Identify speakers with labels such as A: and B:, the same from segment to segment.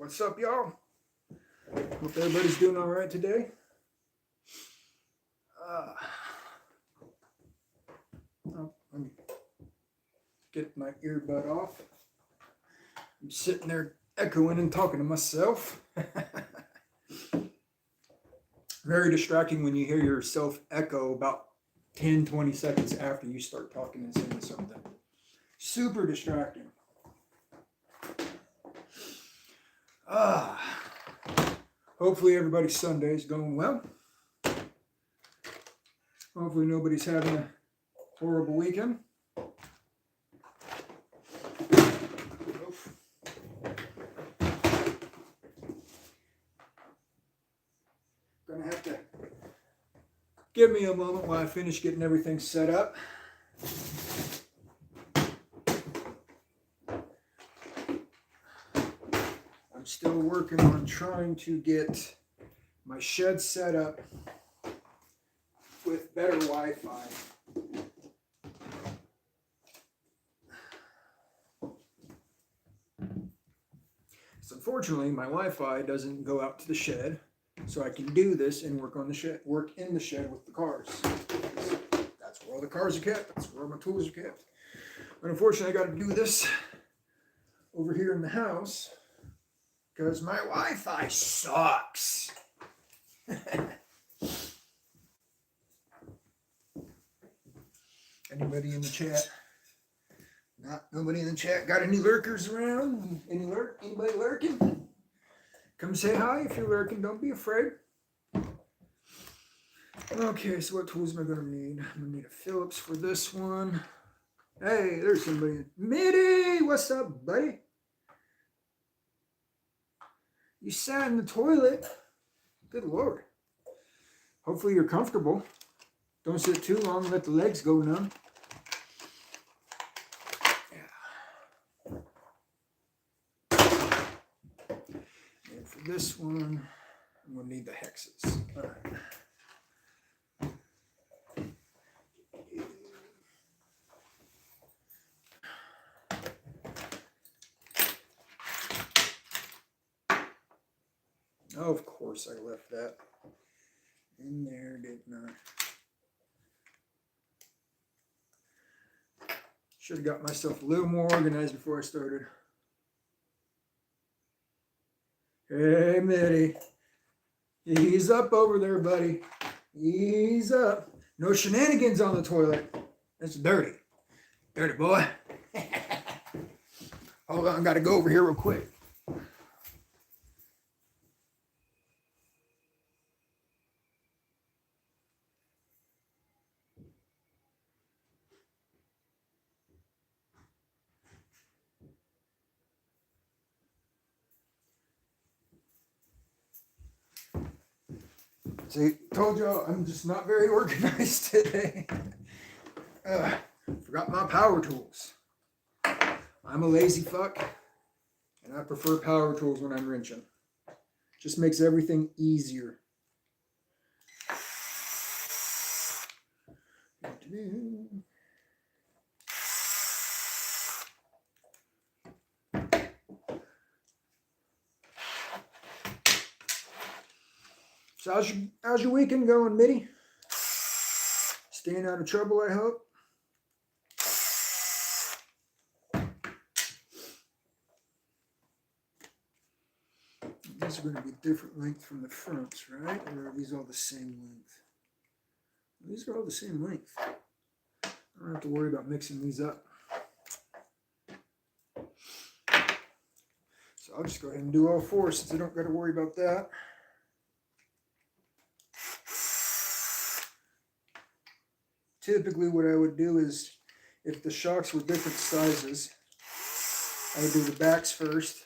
A: What's up, y'all? Hope everybody's doing all right today. Let me get my earbud off. I'm sitting there echoing and talking to myself. Very distracting when you hear yourself echo about 10, 20 seconds after you start talking and saying something. Super distracting. Hopefully everybody's Sunday is going well. Hopefully nobody's having a horrible weekend. Gonna have to give me a moment while I finish getting everything set up. I'm still working on trying to get my shed set up with better Wi-Fi. So unfortunately, my Wi-Fi doesn't go out to the shed, so I can do this and work in the shed with the cars. That's where all the cars are kept. That's where all my tools are kept. But unfortunately, I got to do this over here in the house because my Wi-Fi sucks. Anybody in the chat? Nobody in the chat. Got any lurkers around? Anybody lurking? Come say hi if you're lurking. Don't be afraid. Okay, so what tools am I gonna need? I'm gonna need a Phillips for this one. Hey, there's somebody. Mitty, what's up, buddy? You sat in the toilet. Good Lord. Hopefully you're comfortable. Don't sit too long and let the legs go numb. And for this one, I'm going to need the hexes. All right. Oh, of course I left that in there, didn't I? Should have got myself a little more organized before I started. Hey, Mitty. Ease up over there, buddy. Ease up. No shenanigans on the toilet. It's dirty. Dirty boy. Hold on, I got to go over here real quick. See, told y'all I'm just not very organized today. Forgot my power tools. I'm a lazy fuck, and I prefer power tools when I'm wrenching. Just makes everything easier. So how's your weekend going, Mitty? Staying out of trouble, I hope. These are going to be different length from the fronts, right? Or are these all the same length? These are all the same length. I don't have to worry about mixing these up. So I'll just go ahead and do all four since I don't got to worry about that. Typically what I would do is, if the shocks were different sizes, I would do the backs first,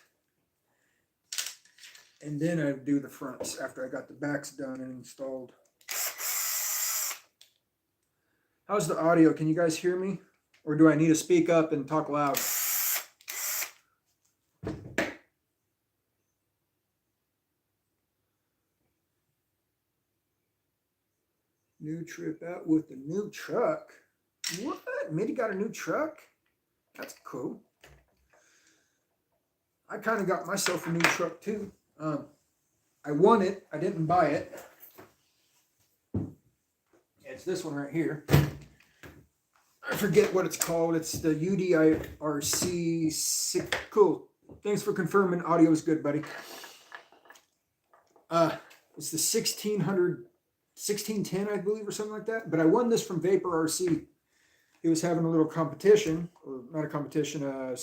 A: and then I would do the fronts after I got the backs done and installed. How's the audio? Can you guys hear me? Or do I need to speak up and talk loud? New trip out with the new truck. What? Mitty got a new truck? That's cool. I kind of got myself a new truck too. I won it. I didn't buy it. It's this one right here. I forget what it's called. It's the UDIRC. Cool. Thanks for confirming. Audio is good, buddy. It's the 1610, I believe, or something like that. But I won this from Vapor RC. He was having a little competition, or not a competition, a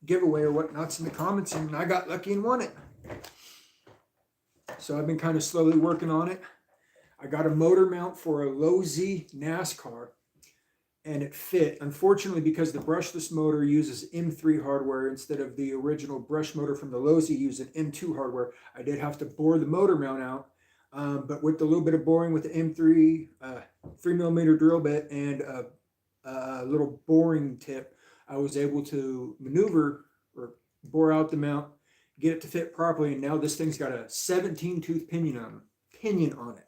A: giveaway or whatnots in the comments, and I got lucky and won it. So I've been kind of slowly working on it. I got a motor mount for a Low Z NASCAR, and it fit. Unfortunately, because the brushless motor uses M3 hardware instead of the original brush motor from the Low Z using M2 hardware, I did have to bore the motor mount out. But with a little bit of boring with the M3 3mm drill bit and a little boring tip, I was able to maneuver or bore out the mount, get it to fit properly, and now this thing's got a 17-tooth pinion on it.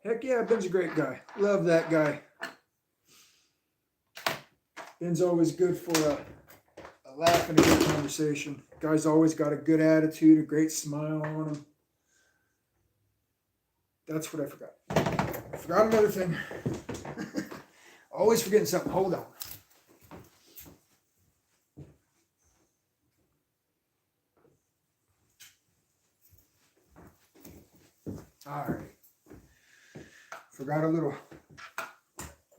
A: Heck yeah, Ben's a great guy. Love that guy. Ben's always good for a laugh and a good conversation. Guy's always got a good attitude, a great smile on him. That's what I forgot. I forgot another thing. Always forgetting something. Hold on. All right. Forgot a little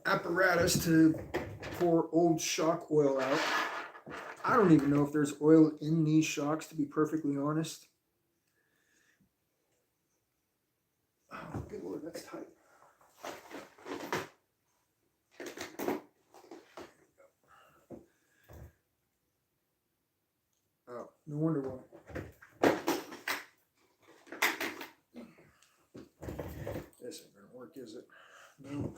A: apparatus to pour old shock oil out. I don't even know if there's oil in these shocks, to be perfectly honest. Oh, good Lord, that's tight. Oh, no wonder why. This ain't gonna work, is it? No.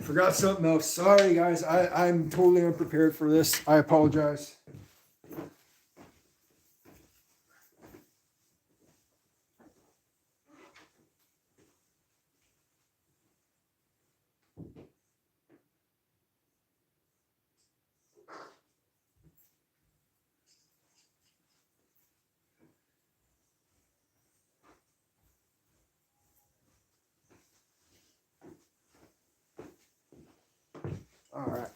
A: Forgot something else. Sorry, guys. I'm totally unprepared for this. I apologize. All right.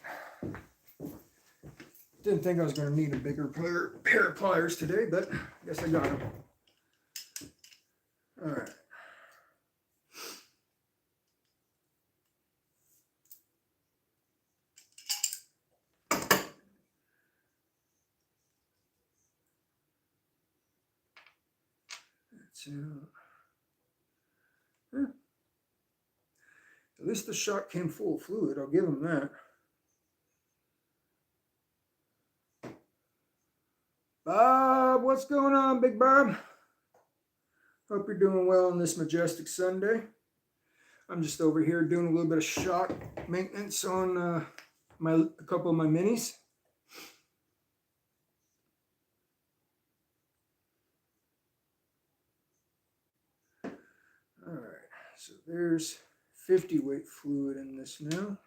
A: Didn't think I was going to need a bigger pair of pliers today, but I guess I got them. All right. At least the shock came full of fluid. I'll give them that. Bob, what's going on, Big Bob? Hope you're doing well on this majestic Sunday. I'm just over here doing a little bit of shock maintenance on a couple of my minis. All right, so there's 50 weight fluid in this now.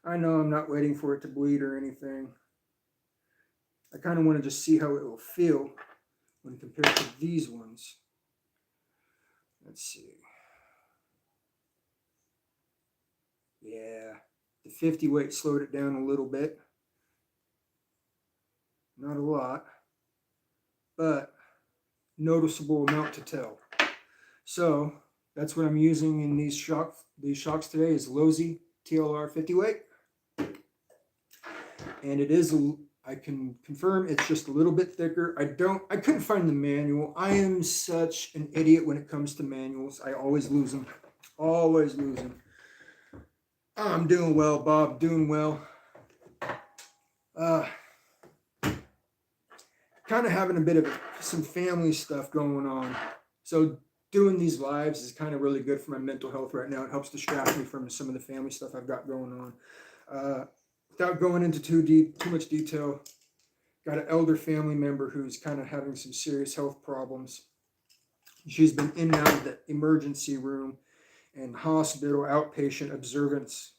A: I know I'm not waiting for it to bleed or anything. I kind of want to just see how it will feel when compared to these ones. Let's see. Yeah, the 50 weight slowed it down a little bit. Not a lot, but noticeable amount to tell. So that's what I'm using in these shocks today is Low Z TLR 50 weight. And it is, I can confirm it's just a little bit thicker. I couldn't find the manual. I am such an idiot when it comes to manuals. I always lose them. Always lose them. I'm doing well, Bob, doing well. Kind of having a bit of some family stuff going on. So doing these lives is kind of really good for my mental health right now. It helps distract me from some of the family stuff I've got going on. without going into too much detail, got an elder family member who's kind of having some serious health problems. She's been in and out of the emergency room and hospital outpatient observance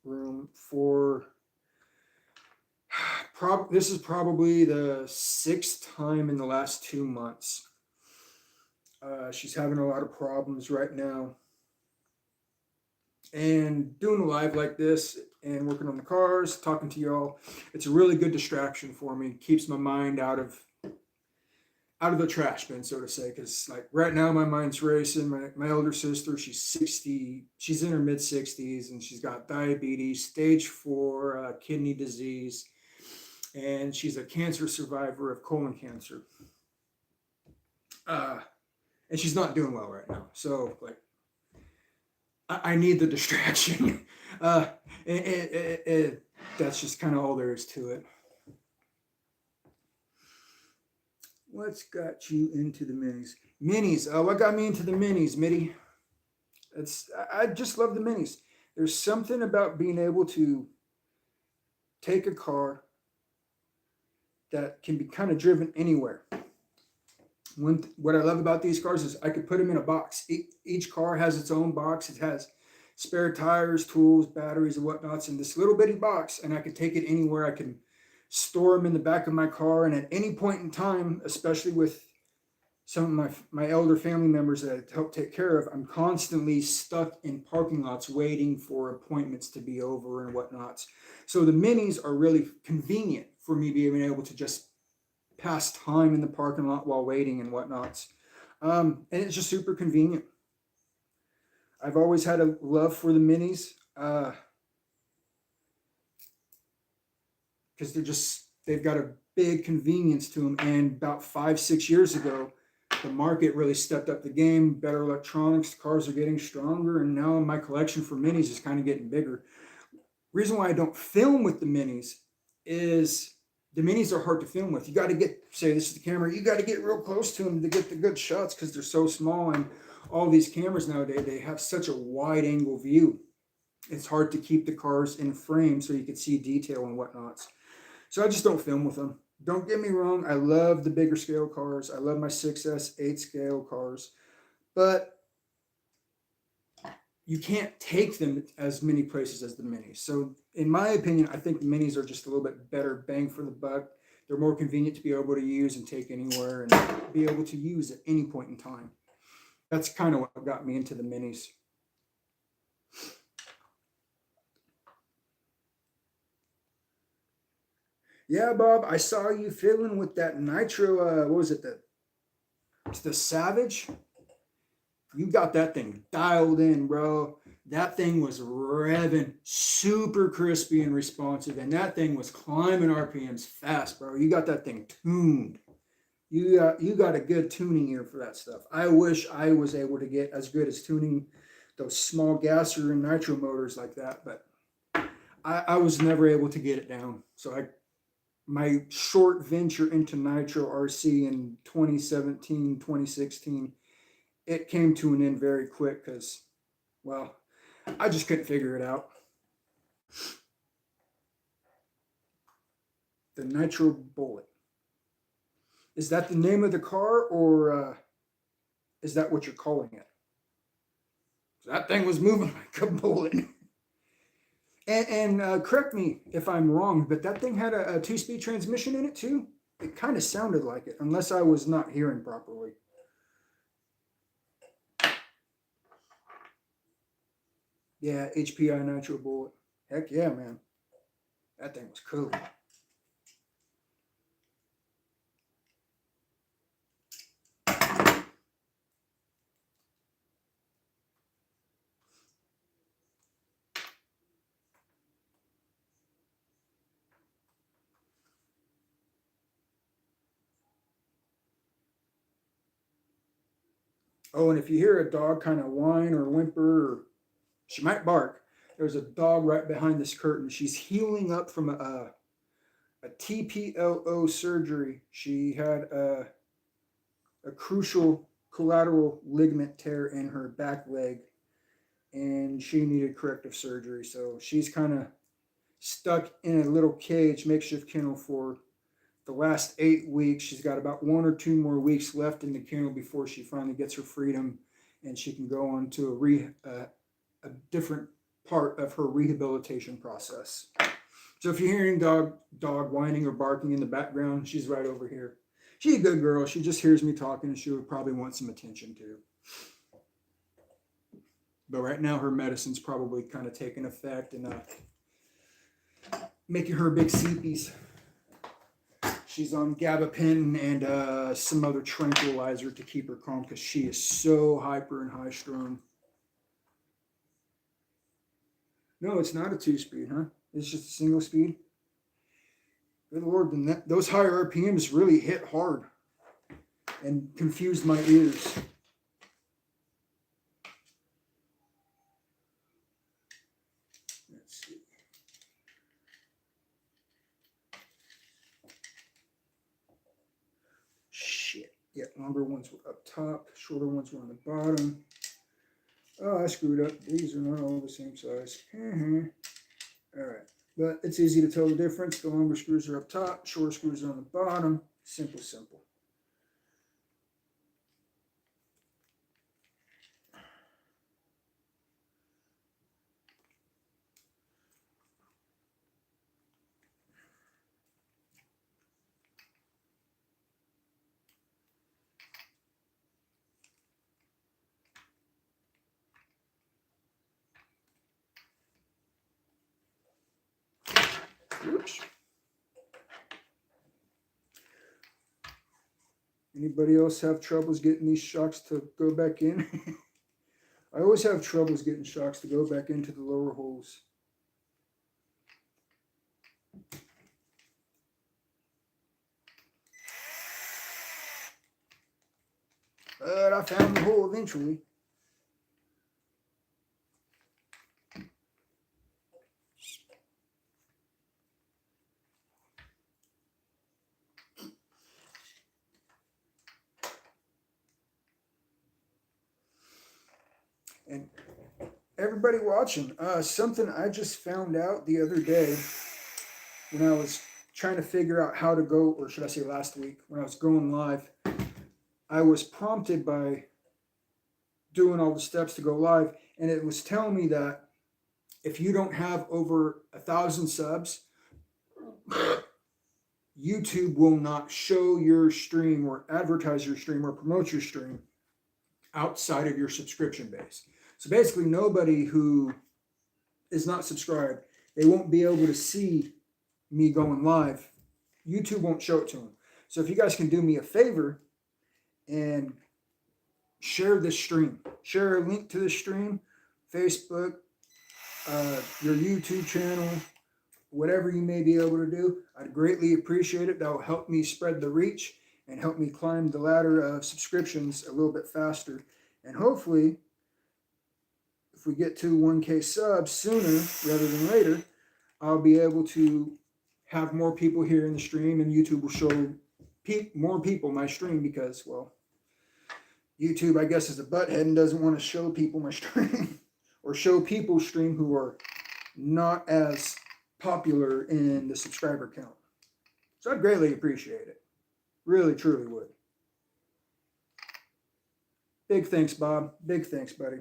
A: room for this is probably the 6th time in the last 2 months. She's having a lot of problems right now. And doing a live like this and working on the cars, talking to y'all, it's a really good distraction for me. Keeps my mind out of the trash bin, so to say, because like right now my mind's racing. My elder sister, she's 60, she's in her mid-60s, and she's got diabetes, stage 4 kidney disease, and she's a cancer survivor of colon cancer. And she's not doing well right now, so like I need the distraction. That's just kind of all there is to it. What's got you into the minis? Minis. What got me into the minis, Mitty? I just love the minis. There's something about being able to take a car that can be kind of driven anywhere. What I love about these cars is I could put them in a box. Each car has its own box. It has spare tires, tools, batteries, and whatnots in this little bitty box, and I could take it anywhere. I can store them in the back of my car, and at any point in time, especially with some of my elder family members that I help take care of, I'm constantly stuck in parking lots waiting for appointments to be over and whatnots. So the minis are really convenient for me being able to just pass time in the parking lot while waiting and whatnots. And it's just super convenient. I've always had a love for the minis because they've got a big convenience to them. And about 5-6 years ago, the market really stepped up the game. Better electronics, cars are getting stronger, and now my collection for minis is kind of getting bigger. Reason why I don't film with the minis is the minis are hard to film with. You got to say this is the camera, you got to get real close to them to get the good shots because they're so small, and all these cameras nowadays, they have such a wide angle view. It's hard to keep the cars in frame so you can see detail and whatnots. So I just don't film with them. Don't get me wrong, I love the bigger scale cars. I love my 6S 8 scale cars, but you can't take them as many places as the minis. So in my opinion, I think the minis are just a little bit better bang for the buck. They're more convenient to be able to use and take anywhere and be able to use at any point in time. That's kind of what got me into the minis. Yeah, Bob, I saw you fiddling with that nitro, what was it, the Savage? You got that thing dialed in, bro. That thing was revving, super crispy and responsive, and that thing was climbing RPMs fast, bro. You got that thing tuned. You got a good tuning ear for that stuff. I wish I was able to get as good as tuning those small gasser and nitro motors like that, but I was never able to get it down. So my short venture into nitro RC in 2017, 2016, it came to an end very quick because, well, I just couldn't figure it out. The Nitro Bullet. Is that the name of the car, or is that what you're calling it? That thing was moving like a bullet. And correct me if I'm wrong, but that thing had a 2-speed transmission in it too? It kind of sounded like it, unless I was not hearing properly. Yeah, HPI Nitro Bullet. Heck yeah, man. That thing was cool. Oh, and if you hear a dog kind of whine or whimper, or she might bark, there's a dog right behind this curtain. She's healing up from a TPLO surgery. She had a crucial collateral ligament tear in her back leg, and she needed corrective surgery. So she's kind of stuck in a little cage, makeshift kennel for the last 8 weeks. She's got about 1 or 2 more weeks left in the kennel before she finally gets her freedom and she can go on to a different part of her rehabilitation process. So if you're hearing dog whining or barking in the background, she's right over here. She's a good girl. She just hears me talking and she would probably want some attention too. But right now her medicine's probably kind of taking effect and making her big sleepies. She's on gabapentin and some other tranquilizer to keep her calm because she is so hyper and high strung. No, it's not a 2-speed, huh? It's just a single speed. Good Lord, then those higher RPMs really hit hard and confused my ears. Let's see. Shit. Yeah, longer ones were up top, shorter ones were on the bottom. Oh, I screwed up. These are not all the same size. All right. But it's easy to tell the difference. The longer screws are up top, shorter screws are on the bottom. Simple, simple. Oops. Anybody else have troubles getting these shocks to go back in? I always have troubles getting shocks to go back into the lower holes. But I found the hole eventually. And everybody watching, something I just found out the other day when I was trying to figure out how to go, or should I say last week, when I was going live, I was prompted by doing all the steps to go live, and it was telling me that if you don't have over 1,000 subs, YouTube will not show your stream or advertise your stream or promote your stream outside of your subscription base. So basically, nobody who is not subscribed, they won't be able to see me going live. YouTube won't show it to them. So if you guys can do me a favor and share this stream, share a link to the stream, Facebook, your YouTube channel, whatever you may be able to do, I'd greatly appreciate it. That will help me spread the reach and help me climb the ladder of subscriptions a little bit faster. And hopefully, if we get to 1K subs sooner rather than later, I'll be able to have more people here in the stream, and YouTube will show more people my stream because, well, YouTube, I guess, is a butthead and doesn't want to show people my stream or show people stream who are not as popular in the subscriber count. So I'd greatly appreciate it. Really, truly would. Big thanks, Bob. Big thanks, buddy.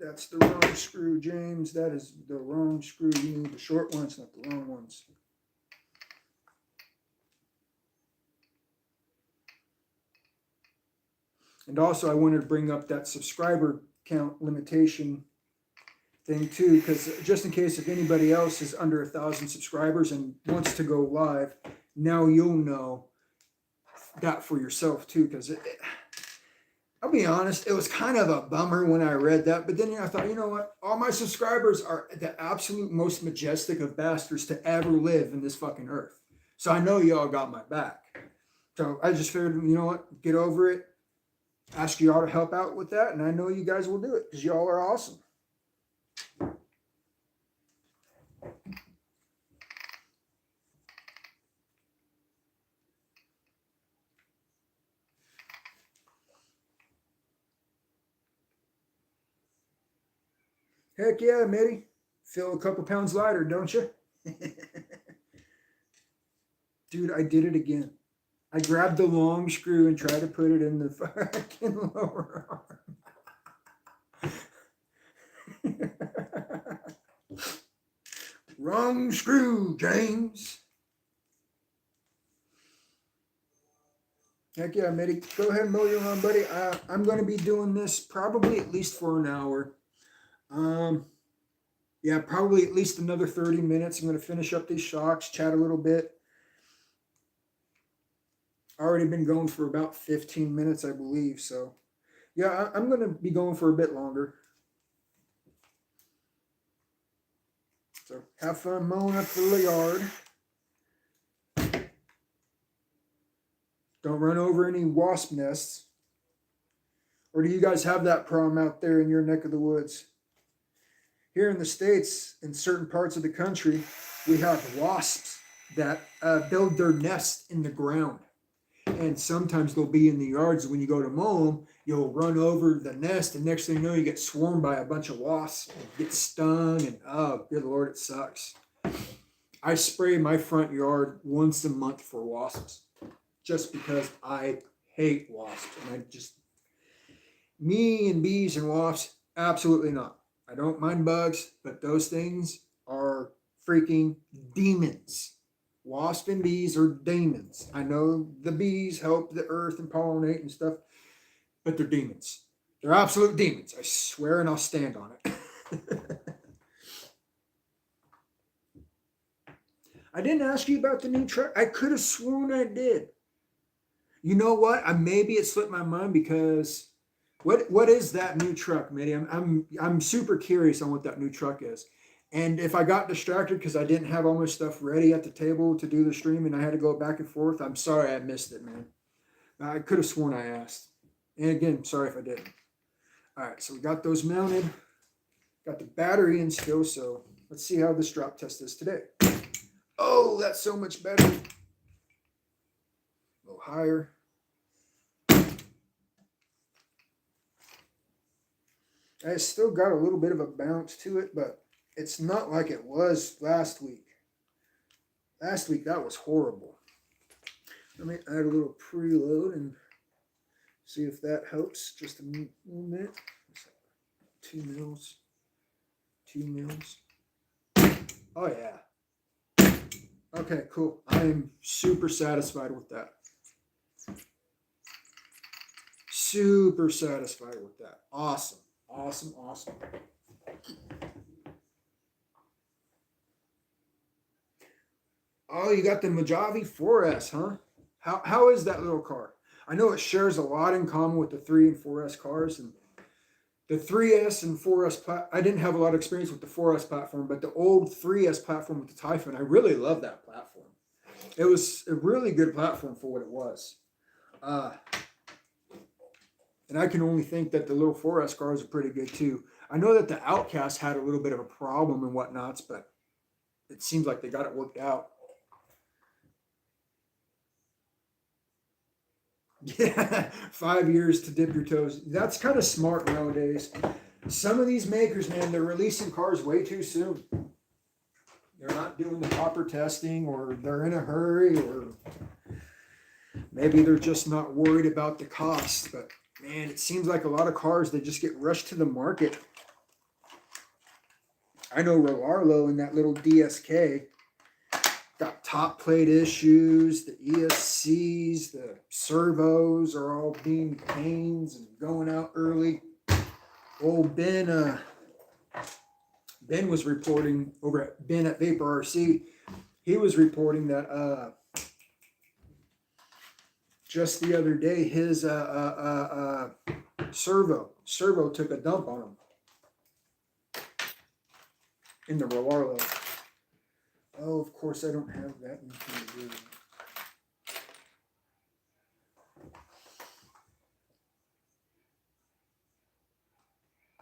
A: That's the wrong screw, James. That is the wrong screw. You need the short ones, not the long ones. And also, I wanted to bring up that subscriber count limitation thing too, because just in case if anybody else is under 1,000 subscribers and wants to go live, now you'll know that for yourself too. Because I'll be honest, it was kind of a bummer when I read that, but then I thought, you know what? All my subscribers are the absolute most majestic of bastards to ever live in this fucking earth. So I know y'all got my back. So I just figured, you know what? Get over it. Ask y'all to help out with that, and I know you guys will do it because y'all are awesome. Heck yeah, Mitty. Feel a couple pounds lighter, don't you? Dude, I did it again. I grabbed the long screw and tried to put it in the fucking lower arm. Wrong screw, James. Heck yeah, Mitty. Go ahead and mow your lawn, buddy. I'm going to be doing this probably at least for an hour. Yeah, probably at least another 30 minutes. I'm going to finish up these shocks, chat a little bit. Already been going for about 15 minutes, I believe. So, yeah, I'm going to be going for a bit longer. So, have fun mowing up the yard. Don't run over any wasp nests. Or do you guys have that problem out there in your neck of the woods? Here in the States, in certain parts of the country, we have wasps that build their nest in the ground. And sometimes they'll be in the yards. When you go to mow them, you'll run over the nest, and next thing you know, you get swarmed by a bunch of wasps and get stung, and oh, good Lord, it sucks. I spray my front yard once a month for wasps just because I hate wasps. And me and bees and wasps, absolutely not. I don't mind bugs, but those things are freaking demons. Wasps and bees are demons. I know the bees help the earth and pollinate and stuff, but they're demons. They're absolute demons. I swear, and I'll stand on it. I didn't ask you about the new truck. I could have sworn I did. You know what? Maybe it slipped my mind because what is that new truck, Mitty? I'm super curious on what that new truck is. And if I got distracted because I didn't have all my stuff ready at the table to do the stream and I had to go back and forth, I'm sorry I missed it, man. I could have sworn I asked. And again, sorry if I didn't. All right, so we got those mounted. Got the battery in still, so let's see how this drop test is today. Oh, that's so much better. A little higher. It's still got a little bit of a bounce to it, but it's not like it was last week. Last week, that was horrible. Let me add a little preload and see if that helps. Just a little minute. 2 mils. 2 mils. Oh, yeah. Okay, cool. I am super satisfied with that. Super satisfied with that. Awesome. Awesome, awesome. Oh, you got the Mojave 4S, huh? How is that little car? I know it shares a lot in common with the 3 and 4S cars, and the 3S and 4S I didn't have a lot of experience with the 4S platform, but the old 3S platform with the Typhoon, I really love that platform. It was a really good platform for what it was. And I can only think that the little 4S cars are pretty good too. I know that the Outcast had a little bit of a problem and whatnots, but it seems like they got it worked out. Yeah, 5 years to dip your toes. That's kind of smart nowadays. Some of these makers, man, they're releasing cars way too soon. They're not doing the proper testing, or they're in a hurry, or maybe they're just not worried about the cost. But man, it seems like a lot of cars, they just get rushed to the market. I know Relarlo in that little DSK got top plate issues. The ESCs, the servos are all being pains and going out early. Old Ben was reporting over at Ben at Vapor RC. He was reporting that just the other day his servo took a dump on him in the Relarlo. Oh, of course I don't have that anything to do with it.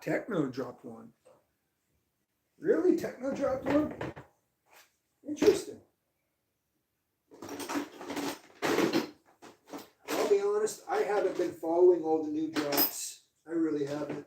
A: Techno dropped one. Really? Techno dropped one? Interesting. I'll be honest, I haven't been following all the new drops. I really haven't.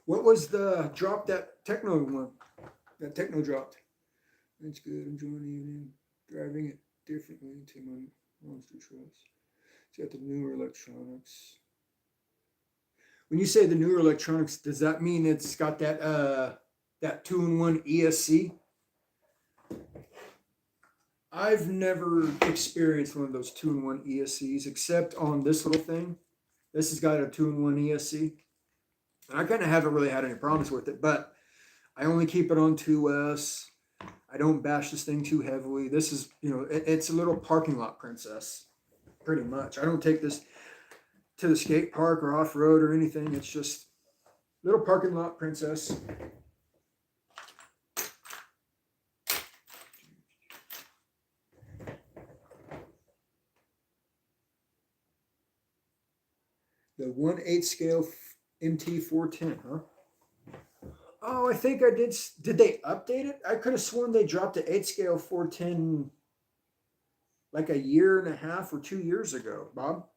A: What was the drop that Techno one? That Techno dropped. That's good. Enjoying the evening. Driving it differently to my monster trucks. It's got the newer electronics. When you say the newer electronics, does that mean it's got that 2-in-1 ESC? I've never experienced one of those 2-in-1 ESCs except on this little thing. This has got a 2-in-1 ESC. And I kind of haven't really had any problems with it, but I only keep it on 2S. I don't bash this thing too heavily. This is, it's a little parking lot princess, pretty much. I don't take this to the skate park or off road or anything. It's just little parking lot princess. The 1/8 scale MT410, huh? Oh, I think I did. Did they update it? I could have sworn they dropped the 8 scale 410 like a year and a half or 2 years ago, Bob.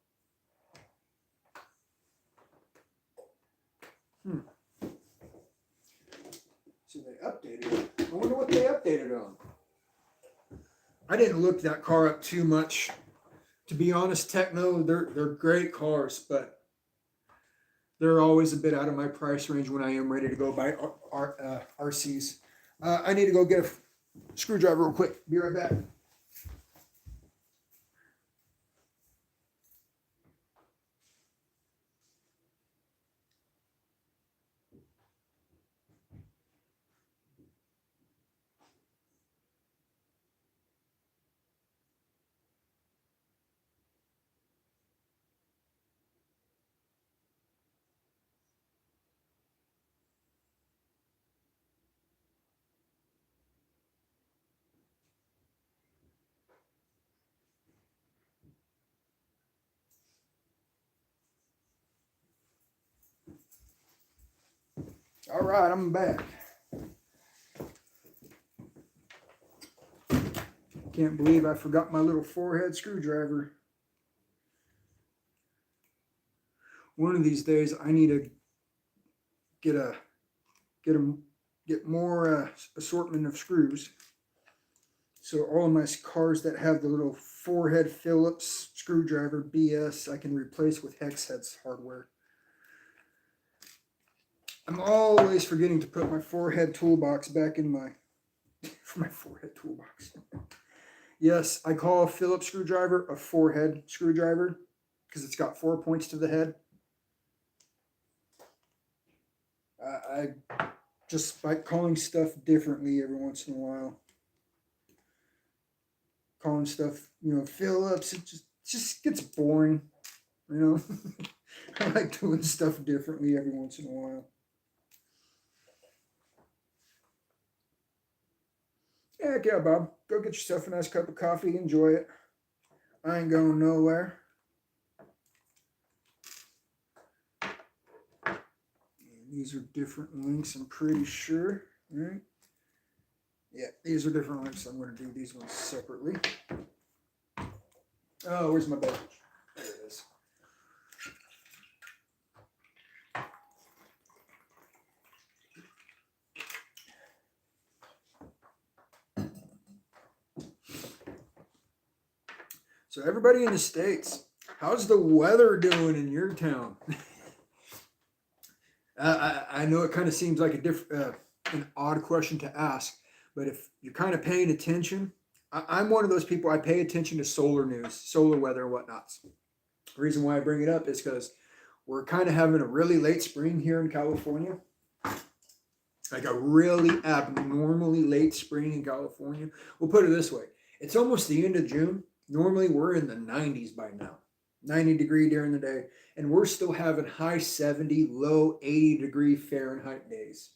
A: So they updated it. I wonder what they updated on. I didn't look that car up too much. To be honest, Techno, they're great cars, but they're always a bit out of my price range when I am ready to go buy RCs. I need to go get a screwdriver real quick. Be right back. All right, I'm back. Can't believe I forgot my little forehead screwdriver. One of these days, I need to get more assortment of screws. So all of my cars that have the little forehead Phillips screwdriver BS, I can replace with hex heads hardware. I'm always forgetting to put my forehead toolbox back in my forehead toolbox. Yes, I call a Phillips screwdriver a forehead screwdriver because it's got 4 points to the head. I just like calling stuff differently every once in a while. Calling stuff, Phillips, it just gets boring, I like doing stuff differently every once in a while. Heck yeah, Bob. Go get yourself a nice cup of coffee. Enjoy it. I ain't going nowhere. And these are different links, I'm pretty sure. Right? Yeah, these are different links. I'm going to do these ones separately. Oh, where's my badge? There it is. So everybody in the States, how's the weather doing in your town? I know it kind of seems like an odd question to ask, but if you're kind of paying attention, I'm one of those people, I pay attention to solar news, solar weather and whatnot. The reason why I bring it up is because we're kind of having a really late spring here in California. Like a really abnormally late spring in California. We'll put it this way. It's almost the end of June. Normally we're in the 90s by now. 90 degree during the day. And we're still having high 70, low 80 degree Fahrenheit days.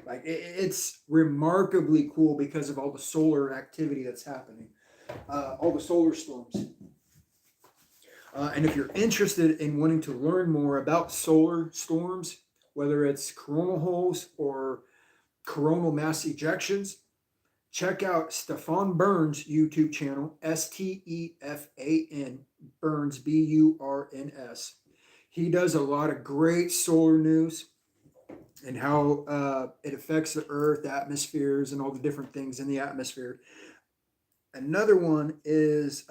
A: Like it's remarkably cool because of all the solar activity that's happening. All the solar storms. And if you're interested in wanting to learn more about solar storms, whether it's coronal holes or coronal mass ejections, check out Stefan Burns' YouTube channel, Stefan Burns, Burns. He does a lot of great solar news. and how it affects the earth, atmospheres, and all the different things in the atmosphere. Another one is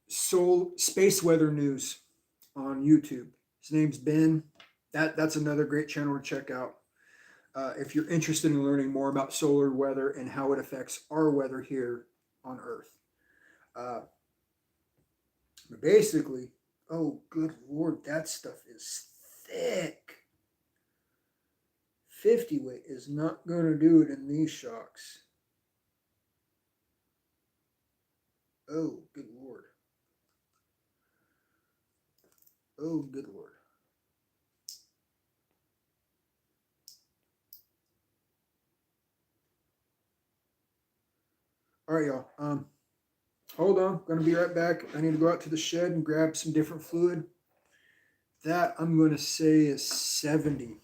A: Space Weather News on YouTube. His name's Ben. That's another great channel to check out if you're interested in learning more about solar weather and how it affects our weather here on Earth. Uh, but basically, oh, good Lord, that stuff is thick. 50 weight is not going to do it in these shocks. Oh, good Lord. Oh, good Lord. All right, y'all. Hold on. Going to be right back. I need to go out to the shed and grab some different fluid. That I'm going to say is 70.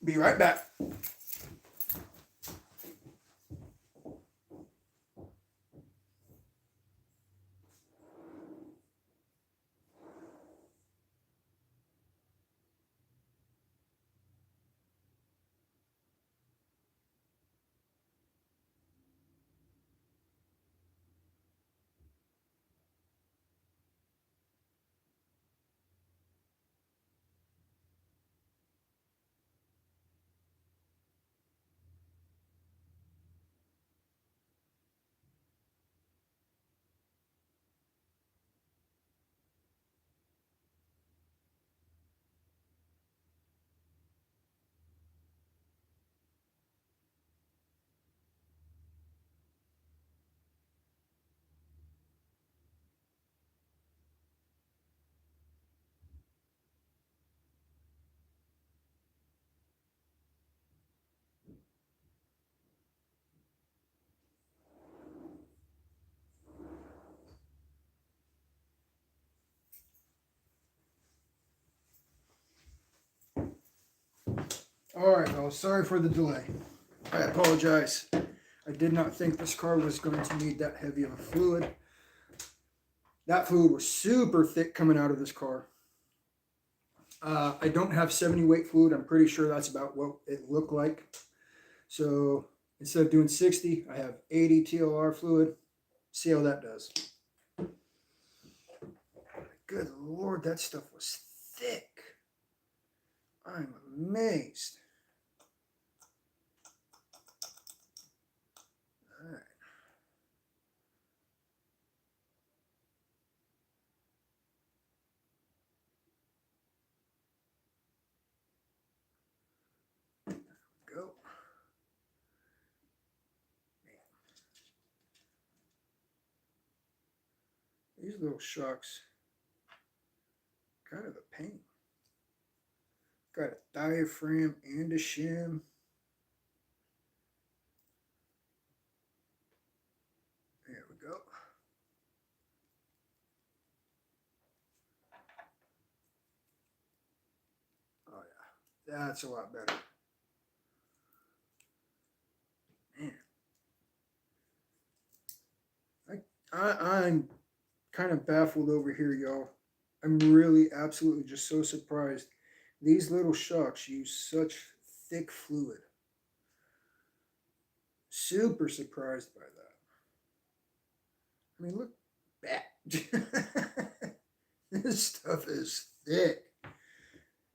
A: Be right back. All right, y'all. Sorry for the delay. I apologize. I did not think this car was going to need that heavy of a fluid. That fluid was super thick coming out of this car. I don't have 70 weight fluid. I'm pretty sure that's about what it looked like. So instead of doing 60, I have 80 TLR fluid. See how that does. Good Lord, that stuff was thick. I'm amazed. All right. There we go. These little shocks, kind of a pain. Got a diaphragm and a shim. There we go. Oh yeah, that's a lot better. Man, I'm kind of baffled over here, y'all. I'm really absolutely just so surprised. These little shocks use such thick fluid. Super surprised by that. I mean, look back. This stuff is thick.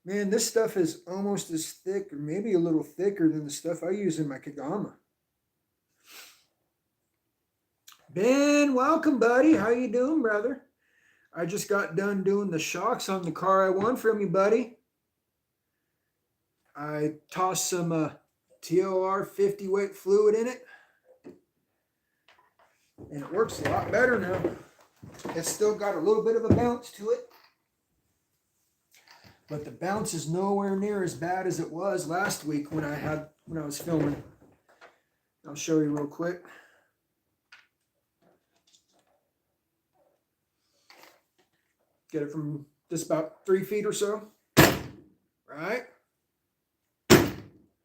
A: Man, this stuff is almost as thick, or maybe a little thicker than the stuff I use in my Kagama. Ben, welcome, buddy. How you doing, brother? I just got done doing the shocks on the car I won from you, buddy. I tossed some TLR 50 weight fluid in it, and it works a lot better now. It's still got a little bit of a bounce to it, but the bounce is nowhere near as bad as it was last week when I was filming. I'll show you real quick. Get it from just about 3 feet or so, right?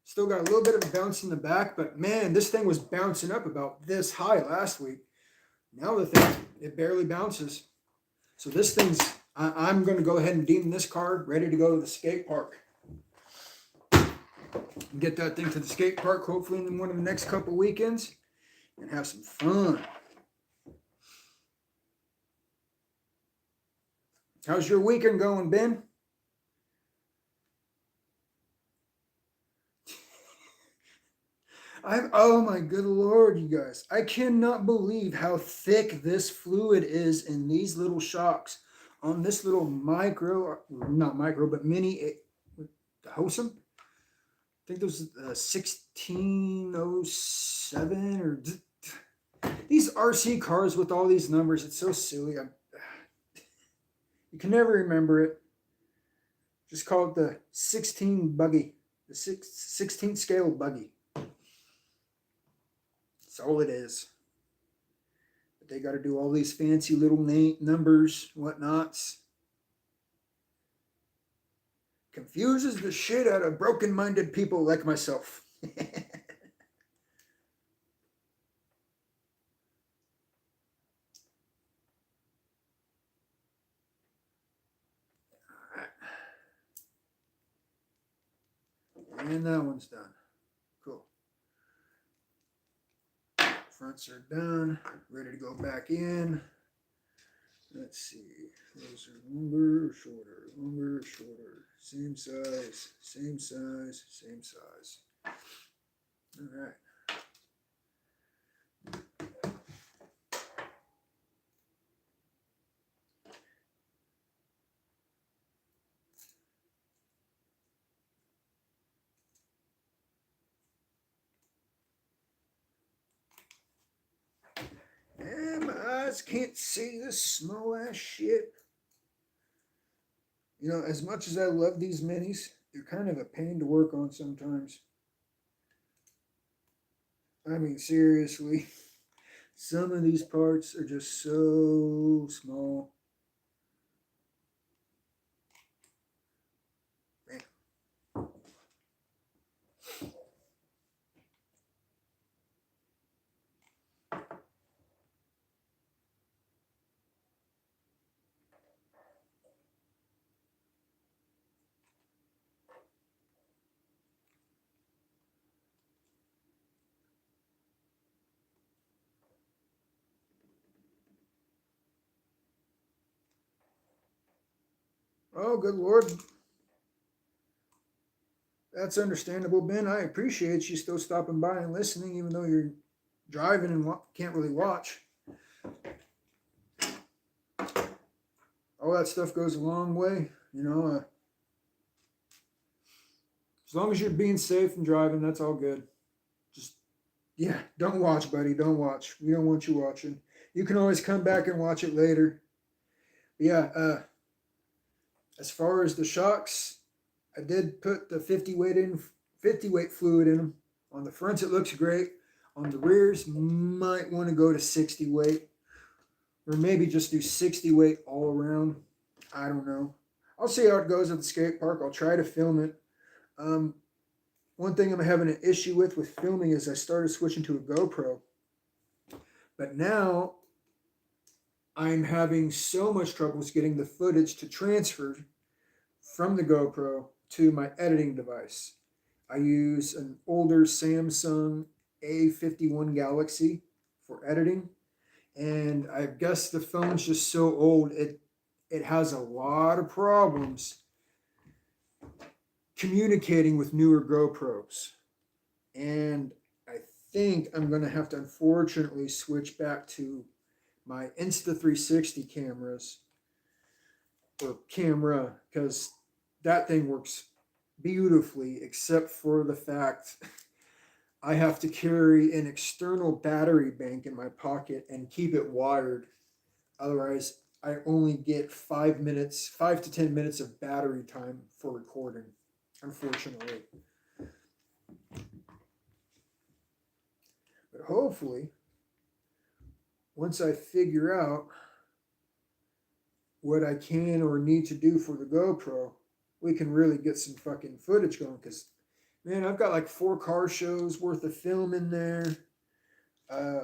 A: Still got a little bit of a bounce in the back, but man, this thing was bouncing up about this high last week. Now the thing, it barely bounces. So this thing's I'm going to go ahead and deem this car ready to go to the skate park. Get that thing to the skate park hopefully in one of the next couple weekends and have some fun. How's your weekend going, Ben? Oh my good Lord, you guys. I cannot believe how thick this fluid is in these little shocks on this little micro, not micro, but mini Hossam. I think those 1607 or these RC cars with all these numbers. It's so silly. You can never remember it. Just call it the 16 buggy, the 16th scale buggy. That's all it is. But they got to do all these fancy little numbers, whatnots. Confuses the shit out of broken-minded people like myself. And that one's done. Cool. Fronts are done. Ready to go back in. Let's see. Those are longer, shorter, longer, shorter. Same size, same size, same size. All right. And my eyes can't see this small ass shit. You know, as much as I love these minis, they're kind of a pain to work on sometimes. I mean, seriously, some of these parts are just so small. Man. Oh, good Lord. That's understandable, Ben. I appreciate you still stopping by and listening, even though you're driving and can't really watch. All that stuff goes a long way, you know. As long as you're being safe and driving, that's all good. Just, yeah, don't watch, buddy. Don't watch. We don't want you watching. You can always come back and watch it later. But yeah, as far as the shocks, I did put the 50 weight fluid in them. On the fronts, it looks great. On the rears, might want to go to 60 weight. Or maybe just do 60 weight all around. I don't know. I'll see how it goes at the skate park. I'll try to film it. One thing I'm having an issue with filming is I started switching to a GoPro. But now I'm having so much trouble getting the footage to transfer from the GoPro to my editing device. I use an older Samsung A51 Galaxy for editing. And I guess the phone's just so old, it has a lot of problems communicating with newer GoPros. And I think I'm going to have to unfortunately switch back to my Insta360 cameras or camera, because that thing works beautifully, except for the fact I have to carry an external battery bank in my pocket and keep it wired. Otherwise, I only get 5 to 10 minutes of battery time for recording, unfortunately. But hopefully, once I figure out what I can or need to do for the GoPro, we can really get some fucking footage going. Because, man, I've got like 4 car shows worth of film in there, a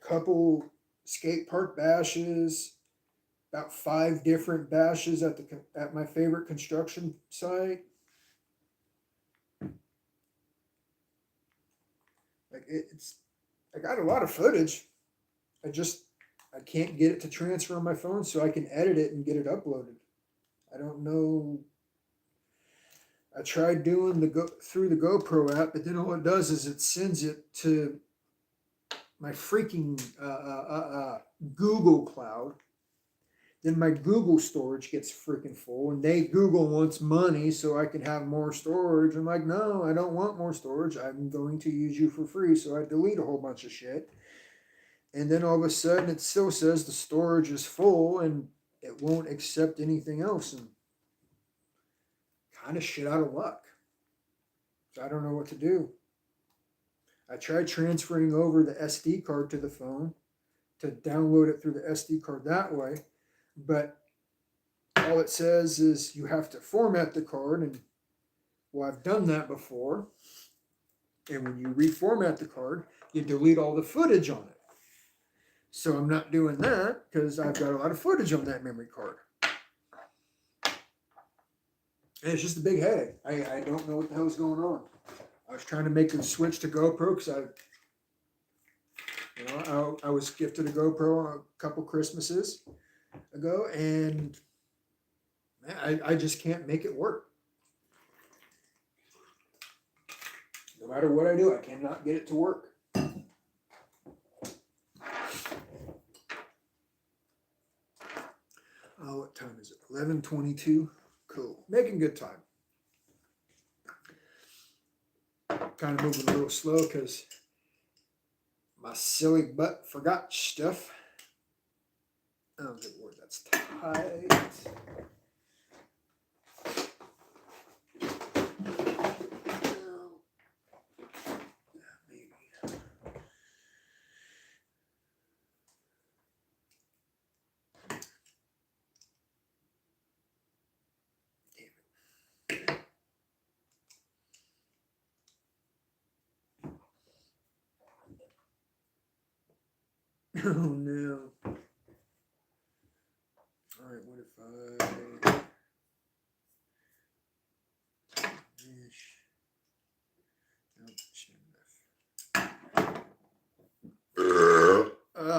A: couple skate park bashes, about 5 different bashes at my favorite construction site. Like it's I got a lot of footage. I can't get it to transfer on my phone so I can edit it and get it uploaded. I don't know. I tried doing through the GoPro app, but then all it does is it sends it to my freaking Google Cloud. Then my Google storage gets freaking full, and Google wants money so I can have more storage. I'm like, no, I don't want more storage. I'm going to use you for free. So I delete a whole bunch of shit. And then all of a sudden it still says the storage is full and it won't accept anything else. And kind of shit out of luck. So I don't know what to do. I tried transferring over the SD card to the phone to download it through the SD card that way. But all it says is you have to format the card, and well, I've done that before. And when you reformat the card, you delete all the footage on it. So I'm not doing that because I've got a lot of footage on that memory card. And it's just a big headache. I don't know what the hell's going on. I was trying to make a switch to GoPro because I was gifted a GoPro a couple Christmases ago, and man, I just can't make it work. No matter what I do, I cannot get it to work. Oh, what time is it? 11:22. Cool. Making good time. Kind of moving a little slow because my silly butt forgot stuff. Oh, good lord, that's tight. Oh no. Alright, what if I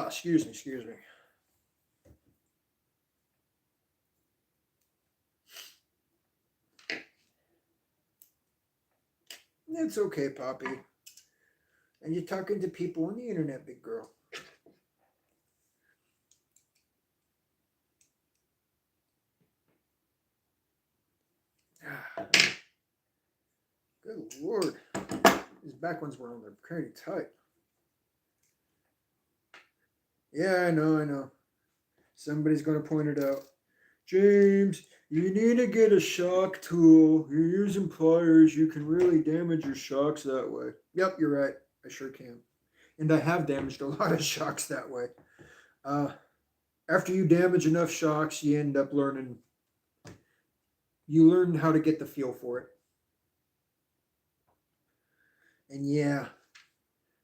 A: excuse me. It's okay, Poppy. And you're talking to people on the internet, big girl. Good lord. These back ones were on there pretty tight. Yeah, I know. Somebody's going to point it out. James, you need to get a shock tool. You're using pliers. You can really damage your shocks that way. Yep, you're right. I sure can. And I have damaged a lot of shocks that way. After you damage enough shocks, you end up learning. You learn how to get the feel for it. And yeah,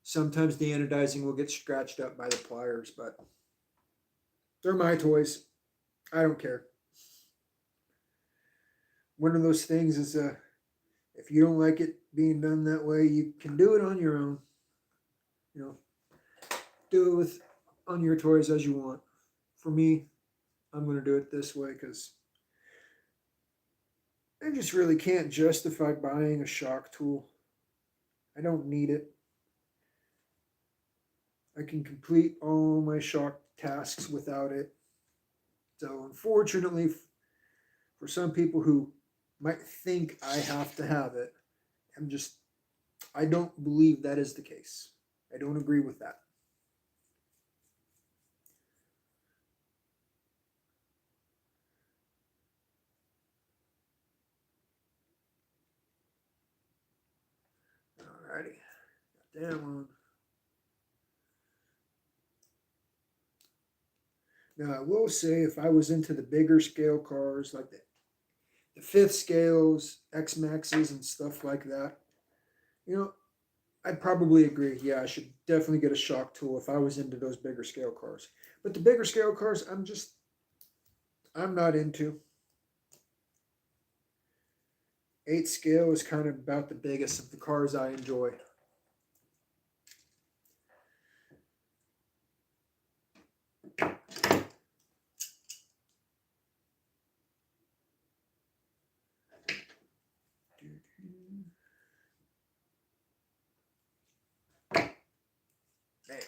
A: sometimes the anodizing will get scratched up by the pliers, but they're my toys. I don't care. One of those things is if you don't like it being done that way, you can do it on your own. You know, do it on your toys as you want. For me, I'm going to do it this way because I just really can't justify buying a shock tool. I don't need it. I can complete all my shock tasks without it. So unfortunately, for some people who might think I have to have it, I don't believe that is the case. I don't agree with that. Alrighty, got that one. Now I will say, if I was into the bigger scale cars, like the fifth scales, X Maxes, and stuff like that, I'd probably agree. Yeah, I should definitely get a shock tool if I was into those bigger scale cars. But the bigger scale cars, I'm just I'm not into. 8 scale is kind of about the biggest of the cars I enjoy. Man.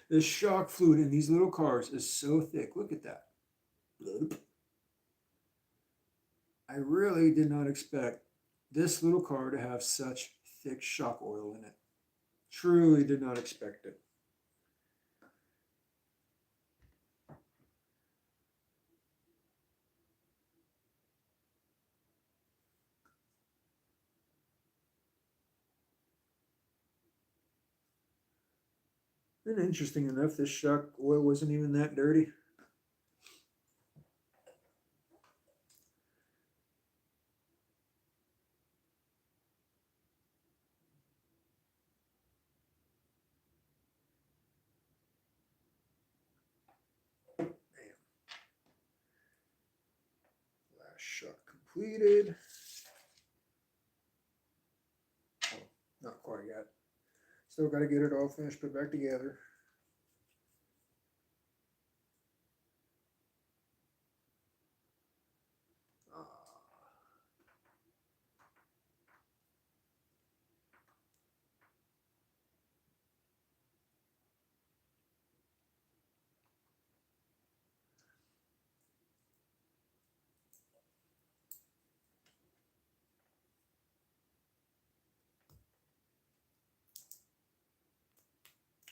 A: This shock fluid in these little cars is so thick. Look at that. I really did not expect this little car to have such thick shock oil in it. Truly did not expect it. And interesting enough, this shock oil wasn't even that dirty. Last shock completed. Oh, not quite yet. Still got to get it all finished, put back together.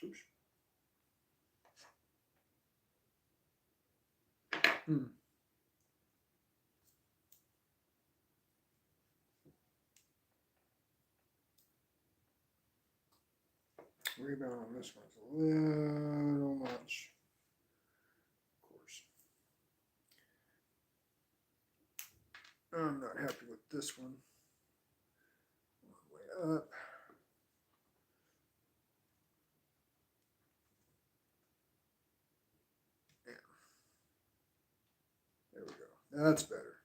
A: Oops. Rebound on this one's a little much. Of course. I'm not happy with this one. Way up. Yeah. There we go. That's better.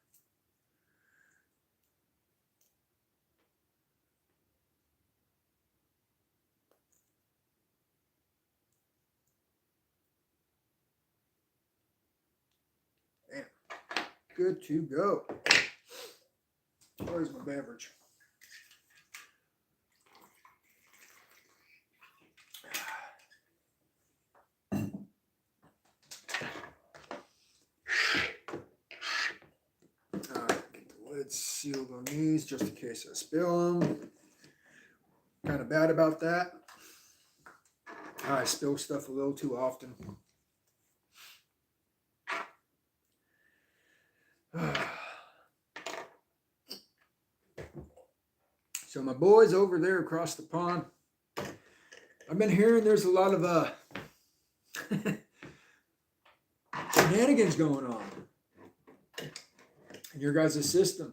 A: Man, good to go. Where's my beverage? Get the lids sealed on these just in case I spill them. Kind of bad about that. I spill stuff a little too often. So my boys over there across the pond, I've been hearing there's a lot of shenanigans going on in your guys' system.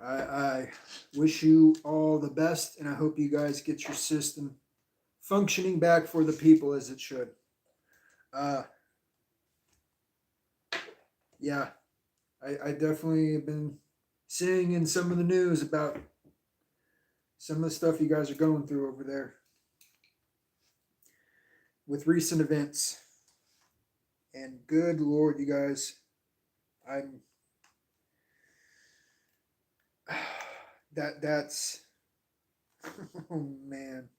A: I wish you all the best, and I hope you guys get your system functioning back for the people as it should. Yeah, I definitely have been seeing in some of the news about some of the stuff you guys are going through over there with recent events. And good Lord, you guys, that's oh man.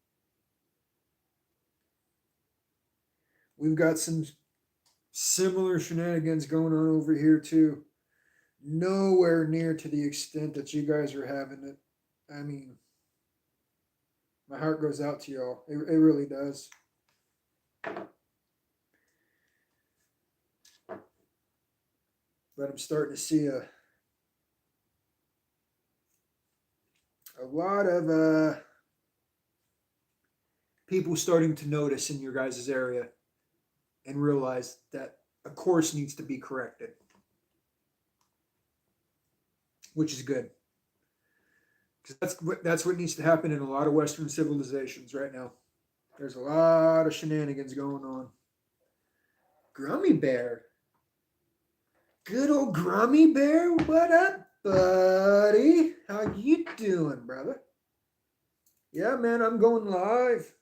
A: We've got some similar shenanigans going on over here too. Nowhere near to the extent that you guys are having it. I mean, my heart goes out to y'all. It really does. But I'm starting to see a lot of people starting to notice in your guys' area and realize that a course needs to be corrected. which is good. Because that's what needs to happen in a lot of Western civilizations right now. There's a lot of shenanigans going on. Grummy Bear. Good old Grummy Bear. What up, buddy? How you doing, brother? Yeah, man, I'm going live.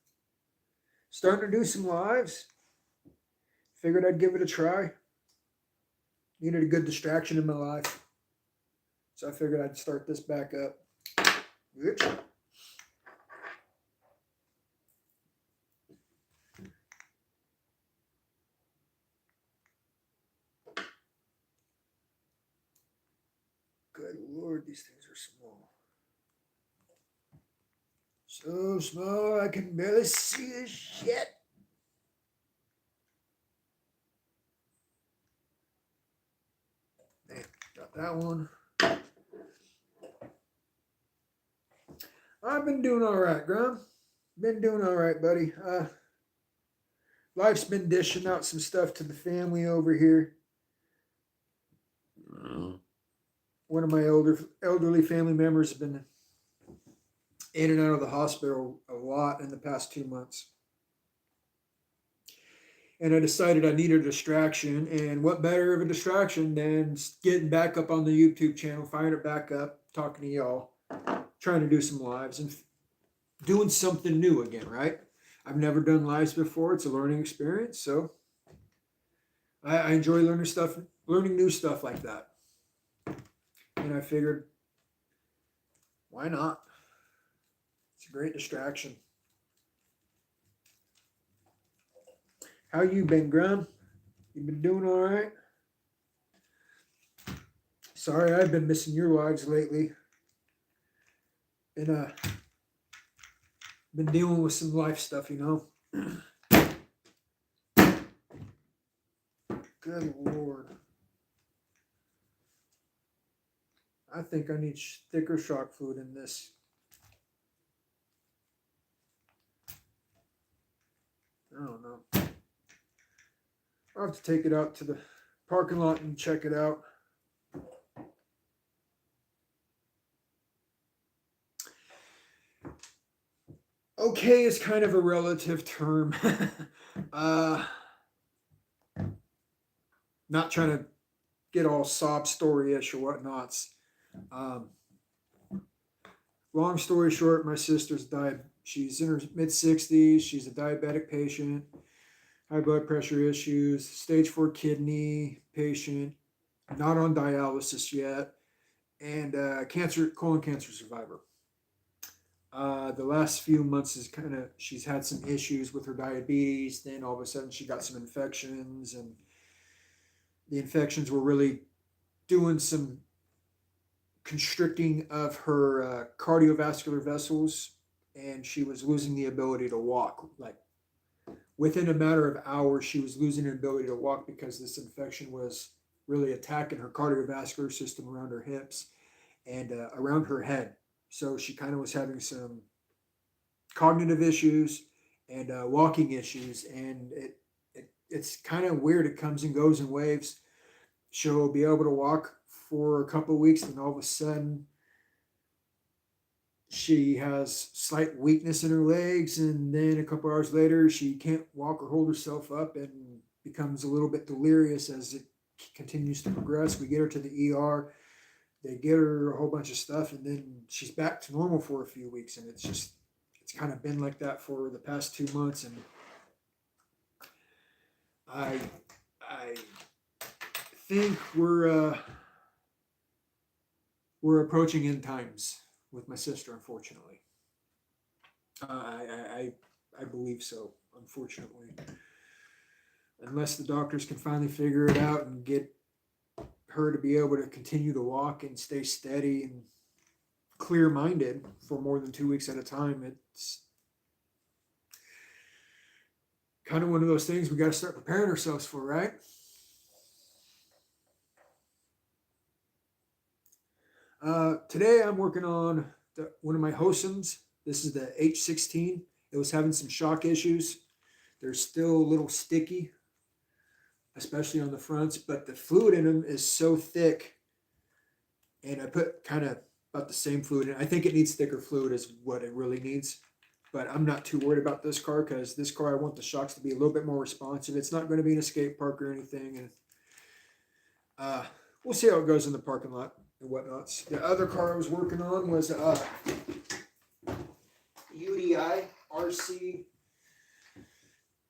A: Starting to do some lives. Figured I'd give it a try. Needed a good distraction in my life. So I figured I'd start this back up. Oops. Good Lord, these things are small. So small I can barely see this shit. Damn, got that one. I've been doing all right, Grum. Been doing all right, buddy. Life's been dishing out some stuff to the family over here. One of my elderly family members has been in and out of the hospital a lot in the past 2 months. And I decided I needed a distraction. And what better of a distraction than getting back up on the YouTube channel, firing it back up, talking to y'all, trying to do some lives and doing something new again, right? I've never done lives before. It's a learning experience. So I enjoy learning new stuff like that. And I figured, why not? It's a great distraction. How you been, Grum? You been doing all right? Sorry, I've been missing your lives lately. Been dealing with some life stuff, you know. Good Lord. I think I need thicker shark food in this. I don't know. I'll have to take it out to the parking lot and check it out. Okay is kind of a relative term. Not trying to get all sob story-ish or whatnots. Long story short, my sister's died. She's in her mid-60s. She's a diabetic patient, high blood pressure issues, stage 4 kidney patient, not on dialysis yet, and colon cancer survivor. The last few months is she's had some issues with her diabetes. Then all of a sudden she got some infections, and the infections were really doing some constricting of her cardiovascular vessels, and she was losing the ability to walk. Like within a matter of hours, she was losing her ability to walk because this infection was really attacking her cardiovascular system around her hips and around her head. So she kind of was having some cognitive issues and walking issues, and it's kind of weird. It comes and goes in waves. She'll be able to walk for a couple of weeks, and all of a sudden she has slight weakness in her legs, and then a couple hours later she can't walk or hold herself up and becomes a little bit delirious as it continues to progress. We get her to the ER. They get her a whole bunch of stuff, and then she's back to normal for a few weeks. And it's kind of been like that for the past 2 months. And I think we're approaching end times with my sister, unfortunately. I believe so, unfortunately. Unless the doctors can finally figure it out and get her to be able to continue to walk and stay steady and clear-minded for more than 2 weeks at a time, it's kind of one of those things we got to start preparing ourselves for, right? Today I'm working on one of my Hosens. This is the H16. It was having some shock issues. They're still a little sticky, especially on the fronts, but the fluid in them is so thick and I put kind of about the same fluid in. I think it needs thicker fluid is what it really needs. But I'm not too worried about this car because this car, I want the shocks to be a little bit more responsive. It's not going to be in a skate park or anything. And uh, we'll see how it goes in the parking lot and whatnots. The other car I was working on was UDI RC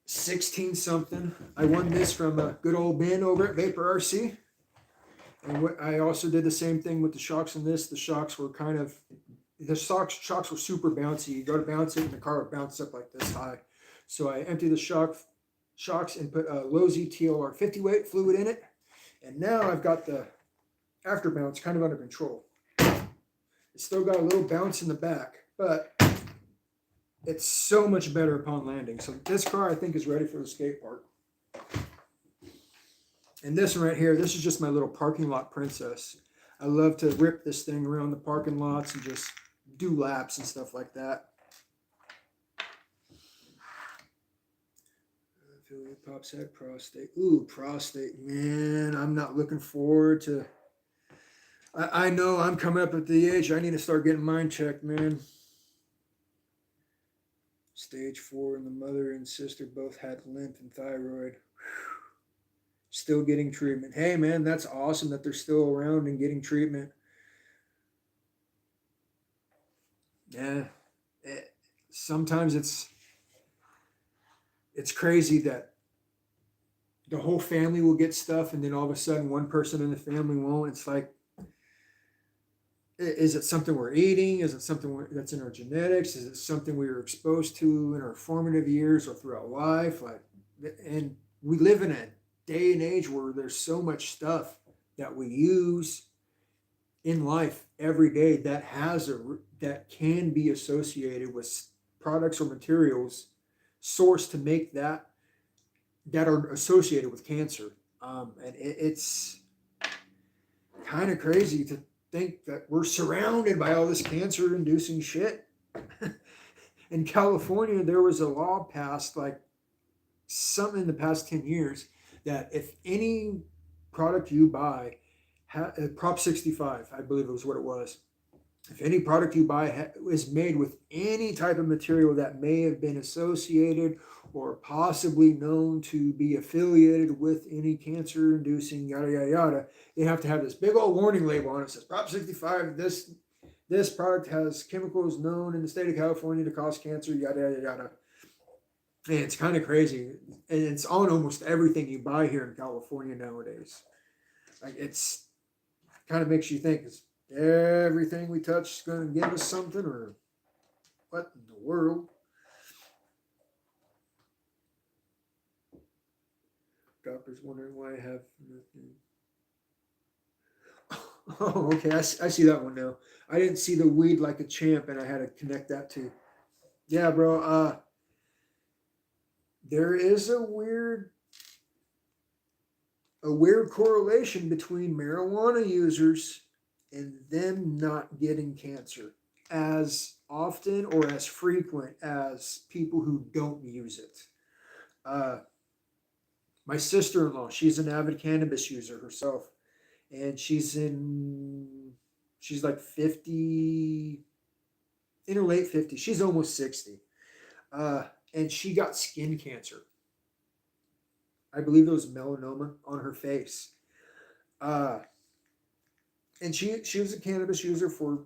A: 16 something. I won this from a good old Ben over at Vapor RC. And I also did the same thing with the shocks in this. The shocks were kind of, the shocks were super bouncy. You go to bounce it and the car would bounce up like this high. So I emptied the shocks and put a Losi TLR 50 weight fluid in it. And now I've got the after bounce kind of under control. It's still got a little bounce in the back, but it's so much better upon landing. So this car I think is ready for the skate park. And this one right here, this is just my little parking lot princess. I love to rip this thing around the parking lots and just do laps and stuff like that. Affiliate Pops had prostate. Ooh, prostate, man. I'm not looking forward to. I know I'm coming up at the age I need to start getting mine checked, man. Stage 4, and the mother and sister both had lymph and thyroid. Still getting treatment. Hey, man, that's awesome that they're still around and getting treatment. Yeah, sometimes it's crazy that the whole family will get stuff and then all of a sudden one person in the family won't. It's like, is it something we're eating? Is it something that's in our genetics? Is it something we were exposed to in our formative years or throughout life? Like, and we live in a day and age where there's so much stuff that we use in life every day that that can be associated with products or materials sourced to make that are associated with cancer. And it's kind of crazy to think that we're surrounded by all this cancer-inducing shit. In California, there was a law passed, like something in the past 10 years, that if any product you buy, Prop 65, I believe it was what it was. If any product you buy is made with any type of material that may have been associated or possibly known to be affiliated with any cancer-inducing yada yada yada, they have to have this big old warning label on it. It says Prop 65. This product has chemicals known in the state of California to cause cancer. Yada yada yada. And it's kind of crazy, and it's on almost everything you buy here in California nowadays. Like, it's kind of makes you think: is everything we touch going to give us something, or what in the world? Doctor's wondering why I have nothing. Oh, okay. I see that one now. I didn't see the weed like a champ, and I had to connect that too. Yeah, bro. There is a weird correlation between marijuana users and them not getting cancer as often or as frequent as people who don't use it. My sister-in-law, she's an avid cannabis user herself, and she's like 50, in her late 50s. She's almost 60. And she got skin cancer. I believe it was melanoma on her face. And she was a cannabis user for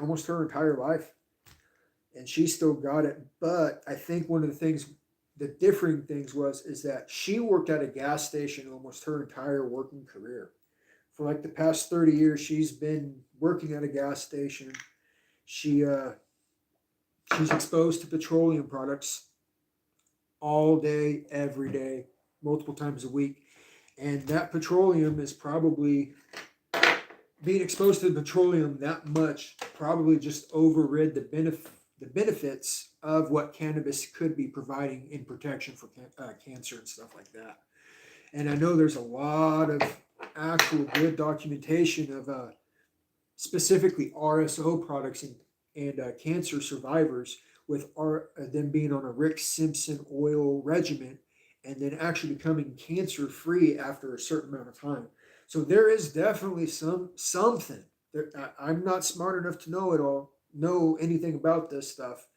A: almost her entire life. And she still got it. But I think one of the differing things is that she worked at a gas station almost her entire working career. For like the past 30 years, she's been working at a gas station. She's exposed to petroleum products all day, every day, multiple times a week. And that petroleum is probably, being exposed to the petroleum that much, probably just overrid the benefits of what cannabis could be providing in protection for cancer and stuff like that. And I know there's a lot of actual good documentation of specifically RSO products and cancer survivors with them being on a Rick Simpson oil regimen and then actually becoming cancer free after a certain amount of time. So there is definitely something. I'm not smart enough to know it all, know anything about this stuff,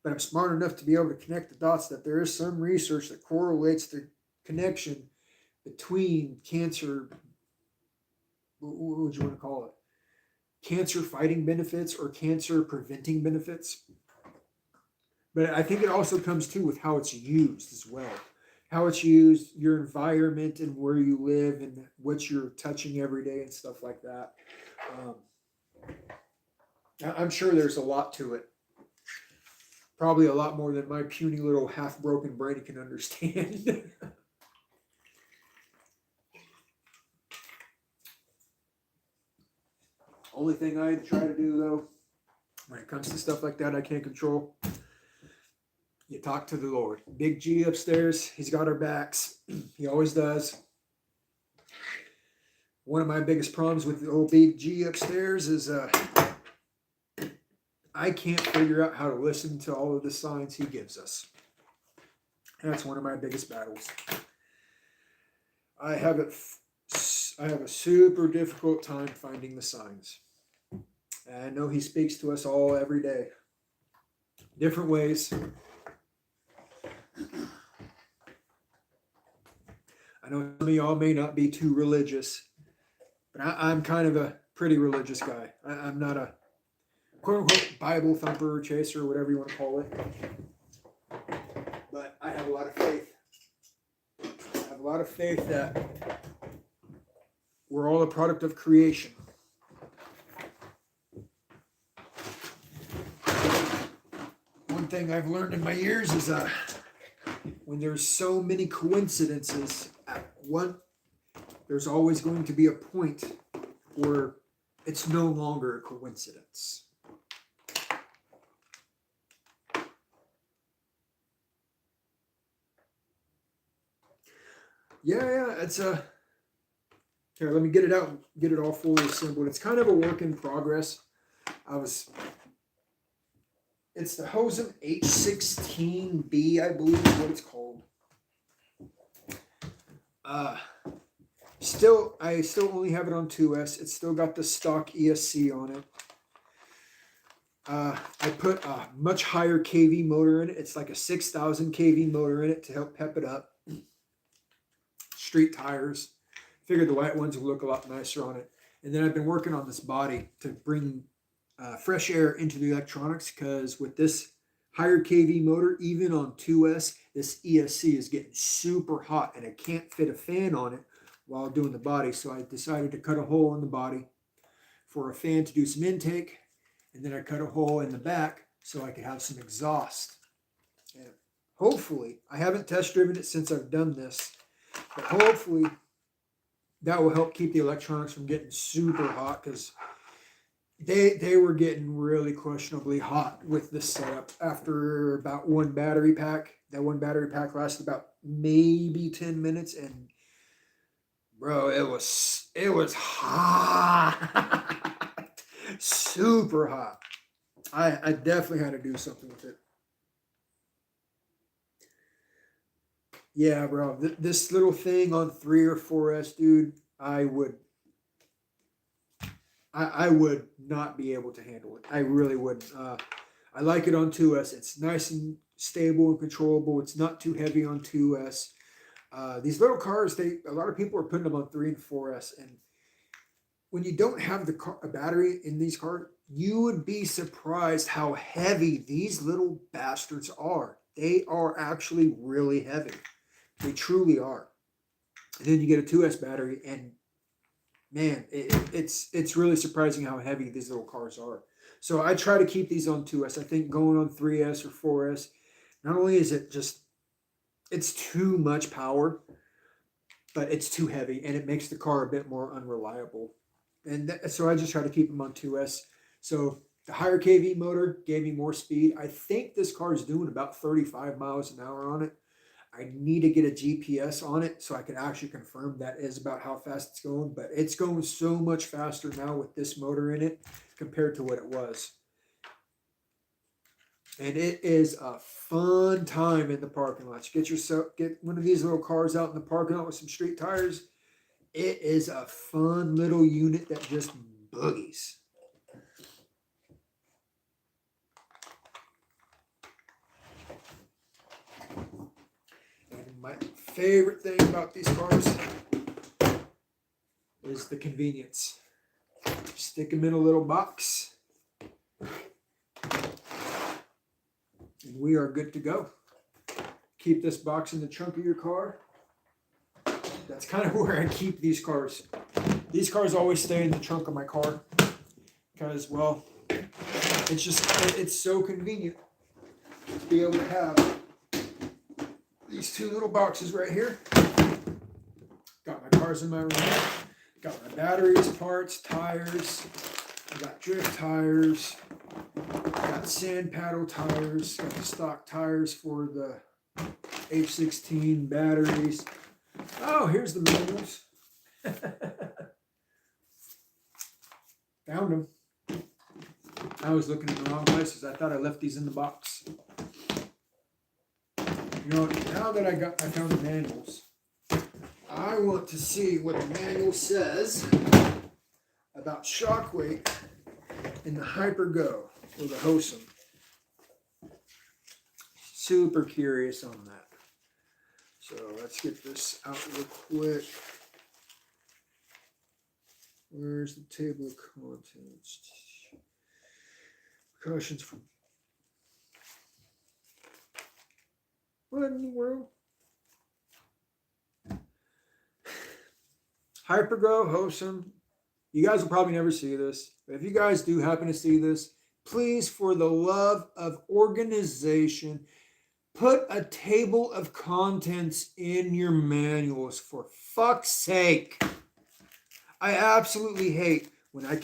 A: but I'm smart enough to be able to connect the dots that there is some research that correlates the connection between cancer. What would you want to call it? Cancer fighting benefits or cancer preventing benefits. But I think it also comes too with how it's used as well. How it's used, your environment and where you live and what you're touching every day and stuff like that. Um, I'm sure there's a lot to it. Probably a lot more than my puny little half broken brain can understand. Only thing I try to do though, when it comes to stuff like that I can't control, you talk to the Lord. Big G upstairs, he's got our backs. He always does. One of my biggest problems with the old Big G upstairs is I can't figure out how to listen to all of the signs he gives us. That's one of my biggest battles. I have a super difficult time finding the signs. And I know he speaks to us all every day. Different ways. I know some of y'all may not be too religious, but I'm kind of a pretty religious guy. I'm not a quote unquote Bible thumper, chaser, whatever you want to call it. But I have a lot of faith. I have a lot of faith that we're all a product of creation. One thing I've learned in my years is when there's so many coincidences at one, there's always going to be a point where it's no longer a coincidence. Yeah, it's a. Here, let me get it out, get it all fully assembled. It's kind of a work in progress. It's the Hosen H16B, I believe is what it's called. I still only have it on 2S. It's still got the stock ESC on it. I put a much higher kV motor in it. It's like a 6,000 kV motor in it to help pep it up. Street tires. Figured the white ones would look a lot nicer on it. And then I've been working on this body to bring fresh air into the electronics, because with this higher kV motor, even on 2S, this ESC is getting super hot and I can't fit a fan on it while doing the body. So I decided to cut a hole in the body for a fan to do some intake. And then I cut a hole in the back so I could have some exhaust. And hopefully, I haven't test driven it since I've done this, but hopefully that will help keep the electronics from getting super hot, because they were getting really questionably hot with this setup after about one battery pack. That one battery pack lasted about maybe 10 minutes, and bro, it was hot. Super hot. I definitely had to do something with it. Yeah, bro. This little thing on 3 or 4S, dude, I would not be able to handle it. I really wouldn't. I like it on 2S. It's nice and stable and controllable. It's not too heavy on 2S. These little cars, a lot of people are putting them on 3 and 4S, and when you don't have a battery in these cars, you would be surprised how heavy these little bastards are. They are actually really heavy. They truly are. And then you get a 2S battery, and man, it's really surprising how heavy these little cars are. So I try to keep these on 2S. I think going on 3S or 4S, not only is it's too much power, but it's too heavy, and it makes the car a bit more unreliable. And so I just try to keep them on 2S. So the higher kV motor gave me more speed. I think this car is doing about 35 miles an hour on it. I need to get a GPS on it so I can actually confirm that is about how fast it's going. But it's going so much faster now with this motor in it compared to what it was. And it is a fun time in the parking lots. Get one of these little cars out in the parking lot with some street tires. it is a fun little unit that just boogies. And my favorite thing about these cars is the convenience. Stick them in a little box, and we are good to go. Keep this box in the trunk of your car. That's kind of where I keep these cars. These cars always stay in the trunk of my car because, well, it's so convenient to be able to have these two little boxes right here. Got my cars in my room. Got my batteries, parts, tires. I got drift tires. Got sand paddle tires. Got the stock tires for the H16 batteries. Oh, here's the manuals. Found them. I was looking in the wrong places. I thought I left these in the box. You know, now that I found the manuals, I want to see what the manual says about shock weight in the Hyper-Go or the Hosen. Super curious on that. So let's get this out real quick. Where's the table of contents? Precautions for... What in the world? Hyper-Go, Hosen. You guys will probably never see this. But if you guys do happen to see this, please, for the love of organization, put a table of contents in your manuals, for fuck's sake. I absolutely hate when I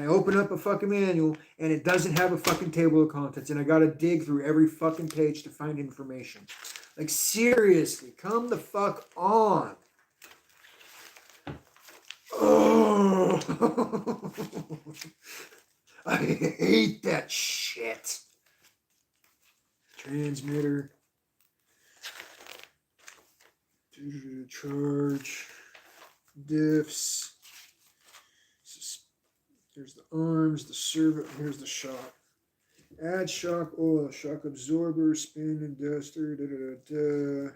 A: open up a fucking manual and it doesn't have a fucking table of contents and I gotta dig through every fucking page to find information. Like, seriously, come the fuck on. Oh, I hate that shit. Transmitter. Charge. Diffs. There's the arms, the servo. Here's the shock. Add shock oil, shock absorber, spin and duster. Da, da, da, da.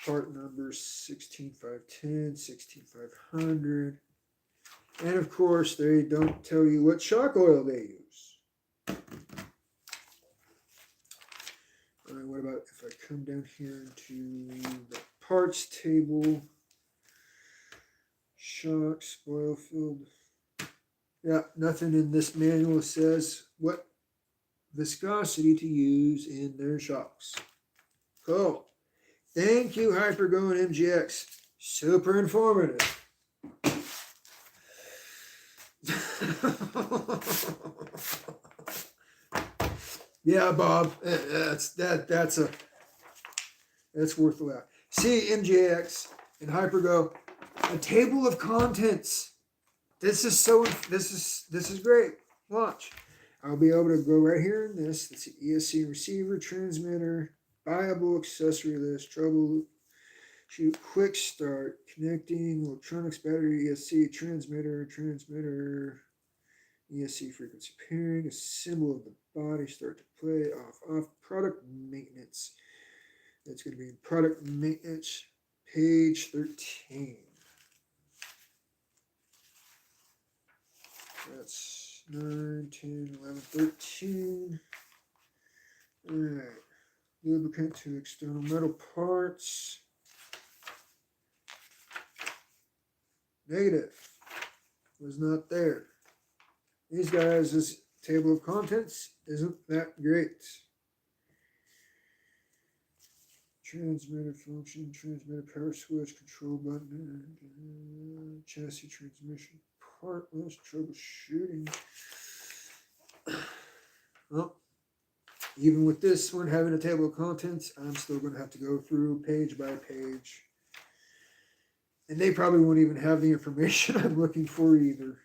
A: Part number 16510, 16500. And of course, they don't tell you what shock oil they use. All right, what about if I come down here into the parts table? Shock, spoil filled. Yeah, nothing in this manual says what viscosity to use in their shocks. Cool. Thank you, Hyper-Go and MGX. Super informative. Yeah, Bob. That's worth a laugh. See, MGX and Hyper-Go, a table of contents. This is great. Watch. I'll be able to go right here in this. That's the ESC receiver, transmitter, buyable accessory list, troubleshoot, quick start, connecting, electronics, battery, ESC, transmitter, ESC frequency pairing, a symbol of the body, start to play, off, product maintenance. That's going to be in product maintenance, page 13. That's 9, 10, 11, 13. All right. Lubricant to external metal parts. Negative. Was not there. These guys, this table of contents isn't that great. Transmitter function, transmitter power switch, control button, chassis transmission, part list, troubleshooting. Well, even with this one having a table of contents, I'm still going to have to go through page by page. And they probably won't even have the information I'm looking for either.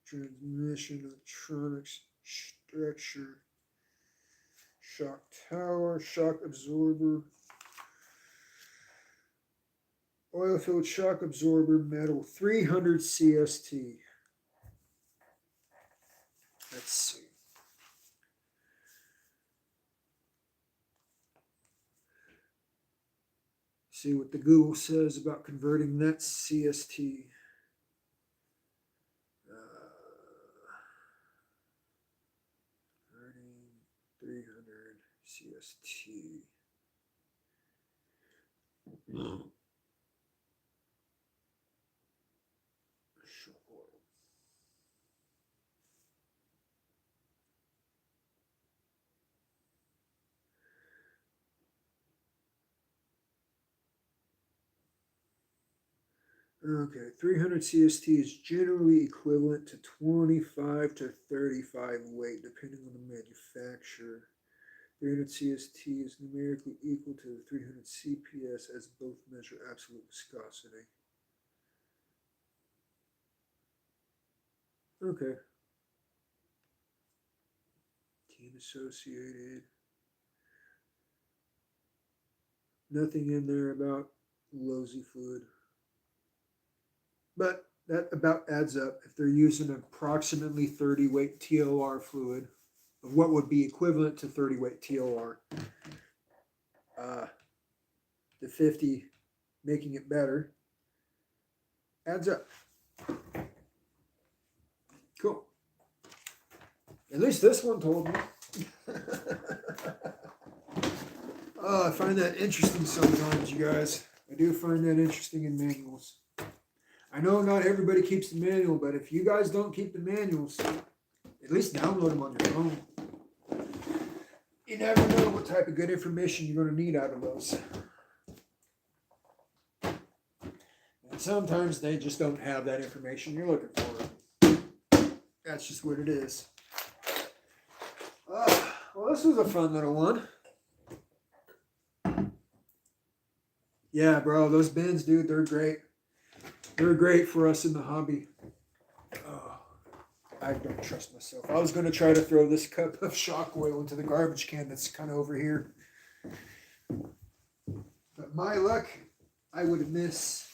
A: Transmission, electronics, structure, shock tower, shock absorber. Oil-filled shock absorber metal 300 CST. Let's see. See what the Google says about converting that CST. 300 CST. Okay, 300 CST is generally equivalent to 25 to 35 weight, depending on the manufacturer. 300 CST is numerically equal to the 300 CPS as both measure absolute viscosity. Okay. Team associated. Nothing in there about Losi fluid. But that about adds up if they're using approximately 30 weight TOR fluid of what would be equivalent to 30 weight TOR. The 50 making it better adds up. Cool. At least this one told me. Oh, I find that interesting sometimes, you guys. I do find that interesting in manuals. I know not everybody keeps the manual, but if you guys don't keep the manuals, at least download them on your phone. You never know what type of good information you're going to need out of those. And sometimes they just don't have that information you're looking for. That's just what it is. Well, this was a fun little one. Yeah, bro, those bins, dude, they're great. They're great for us in the hobby. Oh, I don't trust myself. I was going to try to throw this cup of shock oil into the garbage can that's kind of over here. But my luck, I would miss.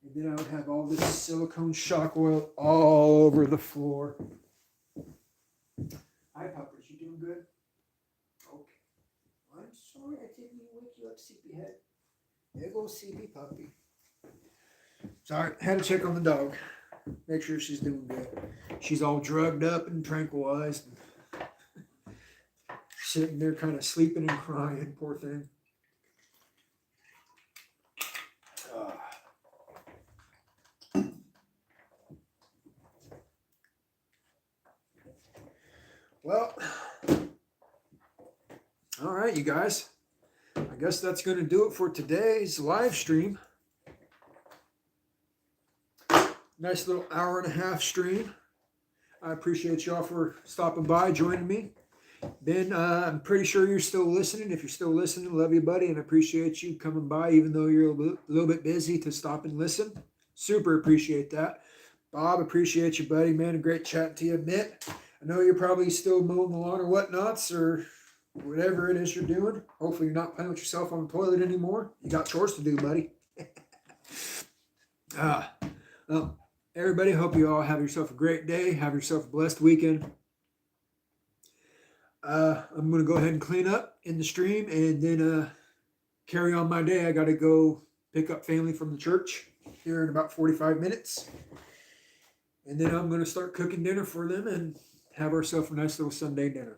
A: And then I would have all this silicone shock oil all over the floor. Hi, puppers. You doing good? Okay. I'm sorry I didn't wake you up, sleepyhead. There goes CP puppy. Sorry, had to check on the dog. Make sure she's doing good. She's all drugged up and tranquilized. And sitting there kind of sleeping and crying, poor thing. Well, all right, you guys. I guess that's going to do it for today's live stream. Nice little hour and a half stream. I appreciate y'all for stopping by, joining me. Ben, I'm pretty sure you're still listening. If you're still listening, love you, buddy, and appreciate you coming by, even though you're a little bit busy, to stop and listen. Super appreciate that. Bob, appreciate you, buddy, man. Great chatting to you. Mitt, I know you're probably still mowing the lawn or whatnots, or whatever it is you're doing. Hopefully you're not playing with yourself on the toilet anymore. You got chores to do, buddy. Well, everybody, hope you all have yourself a great day. Have yourself a blessed weekend. I'm going to go ahead and clean up in the stream and then carry on my day. I got to go pick up family from the church here in about 45 minutes. And then I'm going to start cooking dinner for them and have ourselves a nice little Sunday dinner.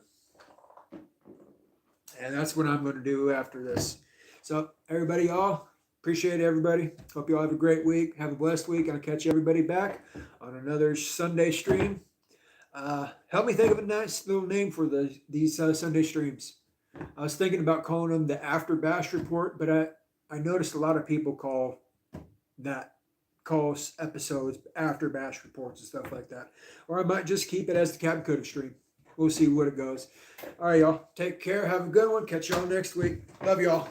A: And that's what I'm going to do after this. So everybody, y'all, appreciate everybody. Hope you all have a great week. Have a blessed week. I'll catch everybody back on another Sunday stream. Help me think of a nice little name for these Sunday streams. I was thinking about calling them the After Bash Report, but I noticed a lot of people call episodes After Bash Reports and stuff like that. Or I might just keep it as the Captain Coda stream. We'll see what it goes. All right, y'all. Take care. Have a good one. Catch y'all next week. Love y'all.